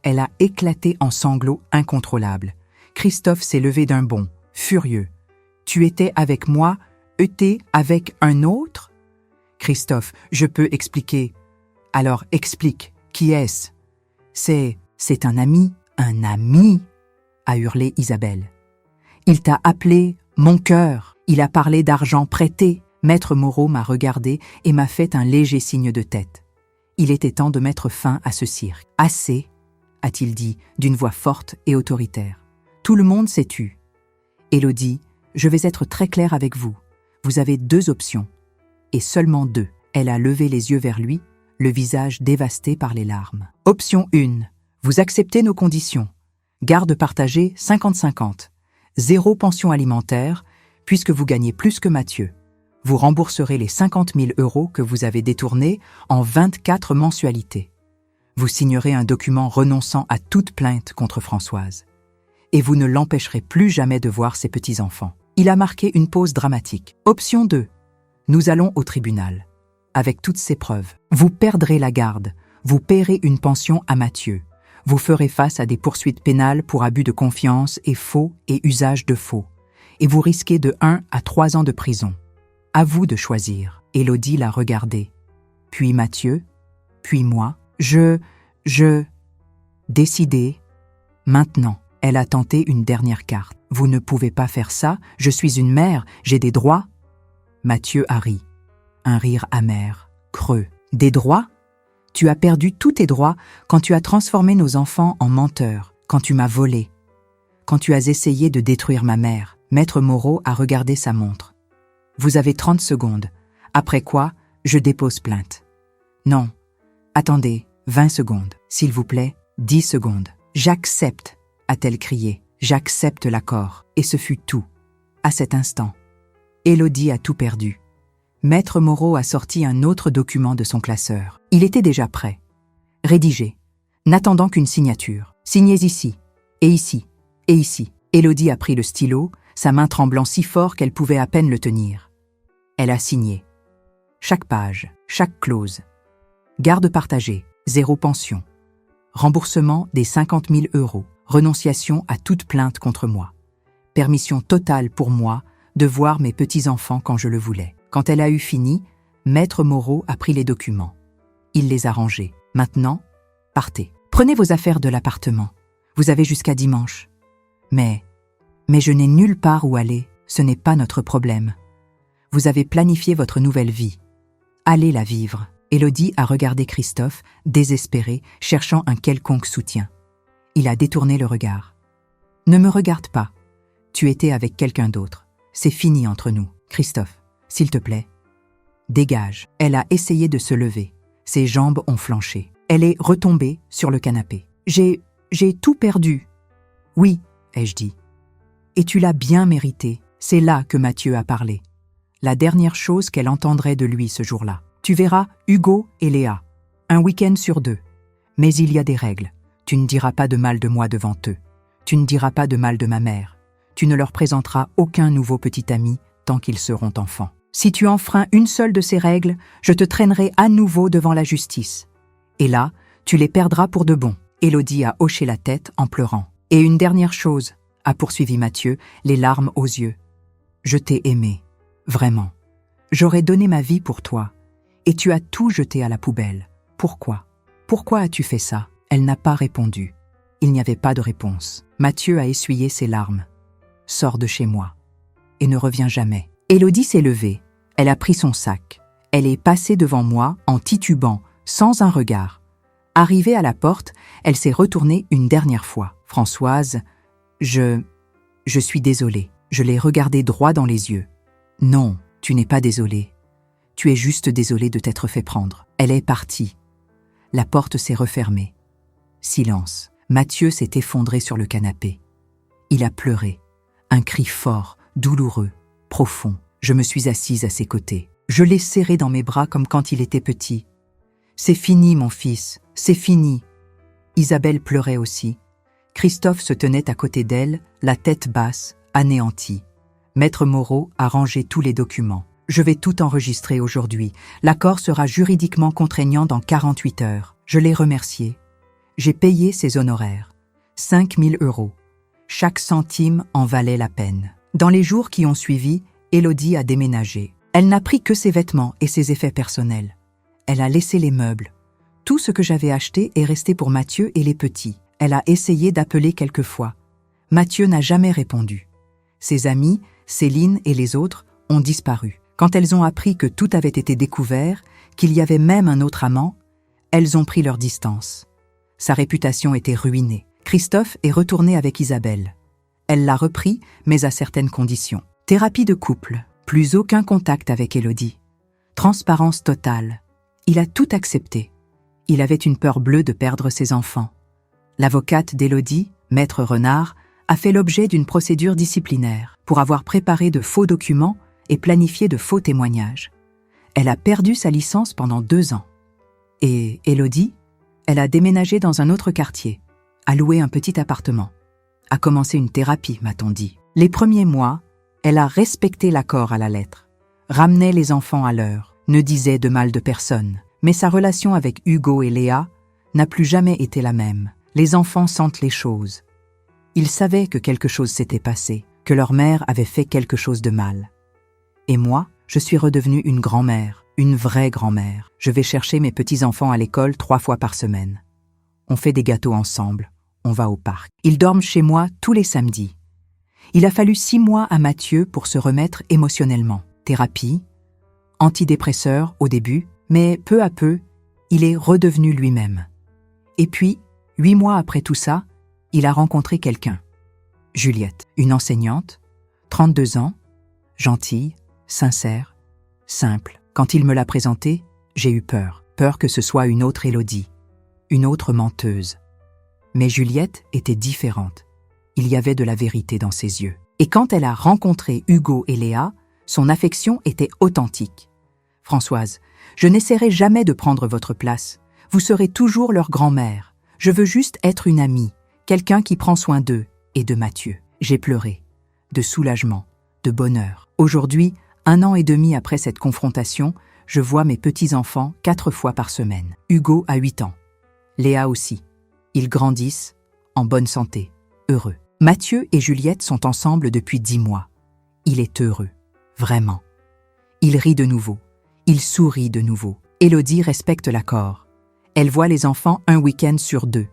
Elle a éclaté en sanglots incontrôlables. Christophe s'est levé d'un bond, furieux. « Tu étais avec moi, avec un autre ?» « Christophe, je peux expliquer. »« Alors explique, qui est-ce ?»« C'est un ami, » a hurlé Isabelle. « Il t'a appelé mon cœur. Il a parlé d'argent prêté. » Maître Moreau m'a regardé et m'a fait un léger signe de tête. Il était temps de mettre fin à ce cirque. « Assez » a-t-il dit, d'une voix forte et autoritaire. Tout le monde s'est tu. « Élodie, je vais être très claire avec vous. Vous avez 2 options. Et seulement 2. Elle a levé les yeux vers lui, le visage dévasté par les larmes. « Option 1. Vous acceptez nos conditions. Garde partagée 50-50. 0 pension alimentaire, puisque vous gagnez plus que Mathieu. Vous rembourserez les 50 000 € que vous avez détournés en 24 mensualités. Vous signerez un document renonçant à toute plainte contre Françoise. Et vous ne l'empêcherez plus jamais de voir ses petits-enfants. » Il a marqué une pause dramatique. Option 2. Nous allons au tribunal. Avec toutes ces preuves. Vous perdrez la garde. Vous paierez une pension à Mathieu. Vous ferez face à des poursuites pénales pour abus de confiance et faux et usage de faux. Et vous risquez de 1 à 3 ans de prison. À vous de choisir. Élodie l'a regardé. Puis Mathieu. Puis moi. Décidez. Maintenant. Elle a tenté une dernière carte. « Vous ne pouvez pas faire ça, je suis une mère, j'ai des droits. » Mathieu a ri. Un rire amer, creux. « Des droits ? Tu as perdu tous tes droits quand tu as transformé nos enfants en menteurs, quand tu m'as volé, quand tu as essayé de détruire ma mère. » Maître Moreau a regardé sa montre. « Vous avez 30 secondes, après quoi je dépose plainte. »« Non, attendez, 20 secondes, s'il vous plaît, 10 secondes. »« J'accepte » a-t-elle crié. « J'accepte l'accord. » Et ce fut tout. À cet instant, Élodie a tout perdu. Maître Moreau a sorti un autre document de son classeur. Il était déjà prêt. Rédigé, n'attendant qu'une signature. Signez ici, et ici, et ici. Élodie a pris le stylo, sa main tremblant si fort qu'elle pouvait à peine le tenir. Elle a signé. Chaque page, chaque clause. Garde partagée, 0 pension. Remboursement des 50 000 €. Renonciation à toute plainte contre moi. Permission totale pour moi de voir mes petits-enfants quand je le voulais. Quand elle a eu fini, Maître Moreau a pris les documents. Il les a rangés. Maintenant, partez. Prenez vos affaires de l'appartement. Vous avez jusqu'à dimanche. Mais je n'ai nulle part où aller. Ce n'est pas notre problème. Vous avez planifié votre nouvelle vie. Allez la vivre. Élodie a regardé Christophe, désespéré, cherchant un quelconque soutien. Il a détourné le regard. « Ne me regarde pas. Tu étais avec quelqu'un d'autre. C'est fini entre nous. Christophe, s'il te plaît. Dégage. » Elle a essayé de se lever. Ses jambes ont flanché. Elle est retombée sur le canapé. « J'ai tout perdu. »« Oui, » ai-je dit. « Et tu l'as bien mérité. » C'est là que Mathieu a parlé. La dernière chose qu'elle entendrait de lui ce jour-là. « Tu verras Hugo et Léa. un week-end sur 2. Mais il y a des règles. Tu ne diras pas de mal de moi devant eux. Tu ne diras pas de mal de ma mère. Tu ne leur présenteras aucun nouveau petit ami tant qu'ils seront enfants. Si tu enfreins une seule de ces règles, je te traînerai à nouveau devant la justice. Et là, tu les perdras pour de bon. Élodie a hoché la tête en pleurant. Et une dernière chose, a poursuivi Mathieu, les larmes aux yeux. Je t'ai aimé, vraiment. J'aurais donné ma vie pour toi. Et tu as tout jeté à la poubelle. Pourquoi? Pourquoi as-tu fait ça? Elle n'a pas répondu. Il n'y avait pas de réponse. Mathieu a essuyé ses larmes. Sors de chez moi. Et ne reviens jamais. Élodie s'est levée. Elle a pris son sac. Elle est passée devant moi en titubant, sans un regard. Arrivée à la porte, elle s'est retournée une dernière fois. Françoise, je suis désolée. Je l'ai regardée droit dans les yeux. Non, tu n'es pas désolée. Tu es juste désolée de t'être fait prendre. Elle est partie. La porte s'est refermée. Silence. Mathieu s'est effondré sur le canapé. Il a pleuré. Un cri fort, douloureux, profond. Je me suis assise à ses côtés. Je l'ai serré dans mes bras comme quand il était petit. C'est fini, mon fils, c'est fini. Isabelle pleurait aussi. Christophe se tenait à côté d'elle, la tête basse, anéanti. Maître Moreau a rangé tous les documents. Je vais tout enregistrer aujourd'hui. L'accord sera juridiquement contraignant dans 48 heures. Je l'ai remercié. J'ai payé ses honoraires. 5 000 €. Chaque centime en valait la peine. Dans les jours qui ont suivi, Élodie a déménagé. Elle n'a pris que ses vêtements et ses effets personnels. Elle a laissé les meubles. Tout ce que j'avais acheté est resté pour Mathieu et les petits. Elle a essayé d'appeler quelquefois. Mathieu n'a jamais répondu. Ses amis, Céline et les autres, ont disparu. Quand elles ont appris que tout avait été découvert, qu'il y avait même un autre amant, elles ont pris leur distance. Sa réputation était ruinée. Christophe est retourné avec Isabelle. Elle l'a repris, mais à certaines conditions. Thérapie de couple, plus aucun contact avec Élodie. Transparence totale. Il a tout accepté. Il avait une peur bleue de perdre ses enfants. L'avocate d'Élodie, Maître Renard, a fait l'objet d'une procédure disciplinaire pour avoir préparé de faux documents et planifié de faux témoignages. Elle a perdu sa licence pendant 2 ans. Et Élodie, elle a déménagé dans un autre quartier, a loué un petit appartement, a commencé une thérapie, m'a-t-on dit. Les premiers mois, elle a respecté l'accord à la lettre, ramenait les enfants à l'heure, ne disait de mal de personne. Mais sa relation avec Hugo et Léa n'a plus jamais été la même. Les enfants sentent les choses. Ils savaient que quelque chose s'était passé, que leur mère avait fait quelque chose de mal. Et moi, je suis redevenue une grand-mère, une vraie grand-mère. Je vais chercher mes petits-enfants à l'école 3 fois par semaine. On fait des gâteaux ensemble, on va au parc. Ils dorment chez moi tous les samedis. Il a fallu 6 mois à Mathieu pour se remettre émotionnellement. Thérapie, antidépresseur au début, mais peu à peu, il est redevenu lui-même. Et puis, 8 mois après tout ça, il a rencontré quelqu'un. Juliette, une enseignante, 32 ans, gentille, sincère, simple. Quand il me l'a présentée, j'ai eu peur. Peur que ce soit une autre Élodie, une autre menteuse. Mais Juliette était différente. Il y avait de la vérité dans ses yeux. Et quand elle a rencontré Hugo et Léa, son affection était authentique. Françoise, je n'essaierai jamais de prendre votre place. Vous serez toujours leur grand-mère. Je veux juste être une amie, quelqu'un qui prend soin d'eux et de Mathieu. J'ai pleuré, de soulagement, de bonheur. Aujourd'hui, 1 an et demi après cette confrontation, je vois mes petits-enfants 4 fois par semaine. Hugo a 8 ans. Léa aussi. Ils grandissent, en bonne santé, heureux. Mathieu et Juliette sont ensemble depuis 10 mois. Il est heureux, vraiment. Il rit de nouveau. Il sourit de nouveau. Élodie respecte l'accord. Elle voit les enfants un week-end sur 2.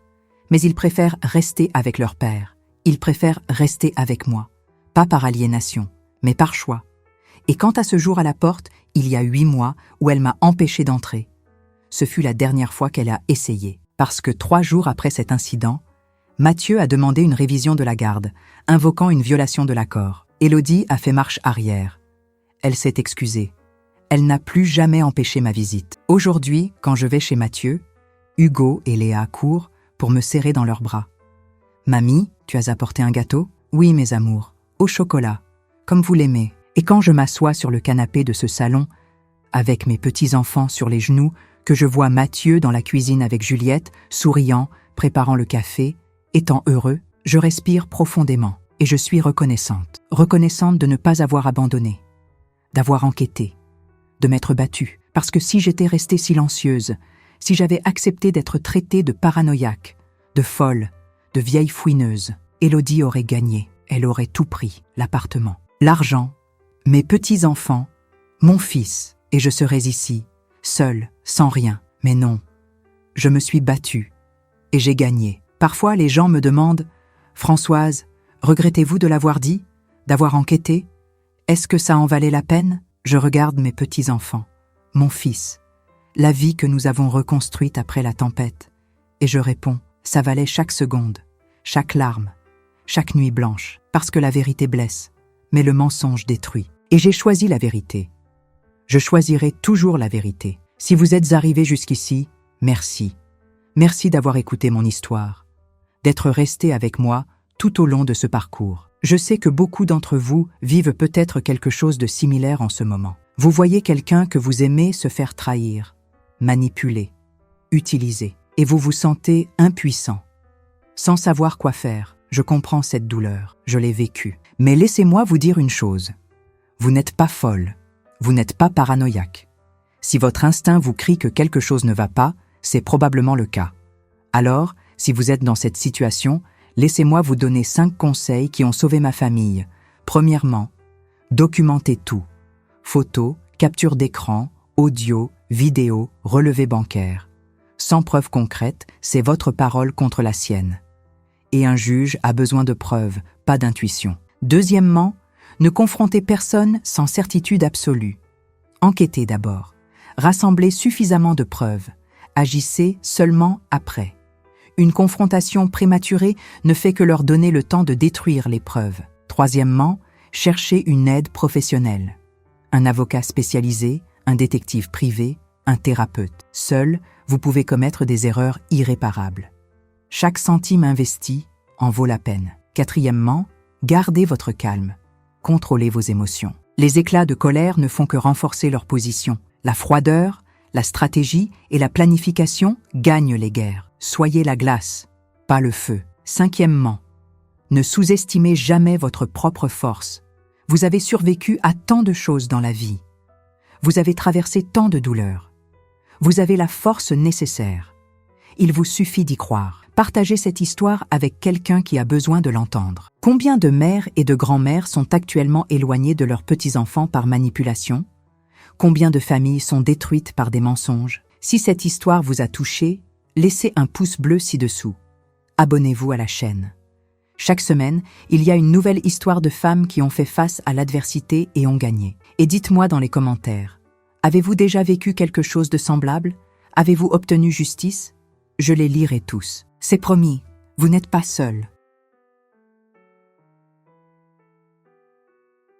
Mais ils préfèrent rester avec leur père. Ils préfèrent rester avec moi. Pas par aliénation, mais par choix. Et quant à ce jour à la porte, il y a 8 mois où elle m'a empêché d'entrer. Ce fut la dernière fois qu'elle a essayé. Parce que 3 jours après cet incident, Mathieu a demandé une révision de la garde, invoquant une violation de l'accord. Élodie a fait marche arrière. Elle s'est excusée. Elle n'a plus jamais empêché ma visite. Aujourd'hui, quand je vais chez Mathieu, Hugo et Léa courent pour me serrer dans leurs bras. « Mamie, tu as apporté un gâteau ? » « Oui, mes amours, au chocolat, comme vous l'aimez. » Et quand je m'assois sur le canapé de ce salon, avec mes petits-enfants sur les genoux, que je vois Mathieu dans la cuisine avec Juliette, souriant, préparant le café, étant heureux, je respire profondément et je suis reconnaissante. Reconnaissante de ne pas avoir abandonné, d'avoir enquêté, de m'être battue. Parce que si j'étais restée silencieuse, si j'avais accepté d'être traitée de paranoïaque, de folle, de vieille fouineuse, Élodie aurait gagné. Elle aurait tout pris, l'appartement, l'argent, mes petits-enfants, mon fils, et je serais ici, seule, sans rien. Mais non, je me suis battue et j'ai gagné. Parfois, les gens me demandent « Françoise, regrettez-vous de l'avoir dit, d'avoir enquêté? Est-ce que ça en valait la peine ?» Je regarde mes petits-enfants, mon fils, la vie que nous avons reconstruite après la tempête, et je réponds « Ça valait chaque seconde, chaque larme, chaque nuit blanche, parce que la vérité blesse, mais le mensonge détruit. Et j'ai choisi la vérité. Je choisirai toujours la vérité. Si vous êtes arrivés jusqu'ici, merci. Merci d'avoir écouté mon histoire, d'être resté avec moi tout au long de ce parcours. Je sais que beaucoup d'entre vous vivent peut-être quelque chose de similaire en ce moment. Vous voyez quelqu'un que vous aimez se faire trahir, manipuler, utiliser, et vous vous sentez impuissant, sans savoir quoi faire. Je comprends cette douleur, je l'ai vécue. Mais laissez-moi vous dire une chose. Vous n'êtes pas folle, vous n'êtes pas paranoïaque. Si votre instinct vous crie que quelque chose ne va pas, c'est probablement le cas. Alors, si vous êtes dans cette situation, laissez-moi vous donner 5 conseils qui ont sauvé ma famille. Premièrement, documentez tout. Photos, capture d'écran, audio, vidéo, relevé bancaire. Sans preuve concrète, c'est votre parole contre la sienne. Et un juge a besoin de preuves, pas d'intuition. Deuxièmement, ne confrontez personne sans certitude absolue. Enquêtez d'abord. Rassemblez suffisamment de preuves. Agissez seulement après. Une confrontation prématurée ne fait que leur donner le temps de détruire les preuves. Troisièmement, cherchez une aide professionnelle. Un avocat spécialisé, un détective privé, un thérapeute. Seul, vous pouvez commettre des erreurs irréparables. Chaque centime investi en vaut la peine. Quatrièmement, gardez votre calme. Contrôlez vos émotions. Les éclats de colère ne font que renforcer leur position. La froideur, la stratégie et la planification gagnent les guerres. Soyez la glace, pas le feu. Cinquièmement, ne sous-estimez jamais votre propre force. Vous avez survécu à tant de choses dans la vie. Vous avez traversé tant de douleurs. Vous avez la force nécessaire. Il vous suffit d'y croire. Partagez cette histoire avec quelqu'un qui a besoin de l'entendre. Combien de mères et de grands-mères sont actuellement éloignées de leurs petits-enfants par manipulation? Combien de familles sont détruites par des mensonges? Si cette histoire vous a touché, laissez un pouce bleu ci-dessous. Abonnez-vous à la chaîne. Chaque semaine, il y a une nouvelle histoire de femmes qui ont fait face à l'adversité et ont gagné. Et dites-moi dans les commentaires, avez-vous déjà vécu quelque chose de semblable? Avez-vous obtenu justice? Je les lirai tous. C'est promis, vous n'êtes pas seul.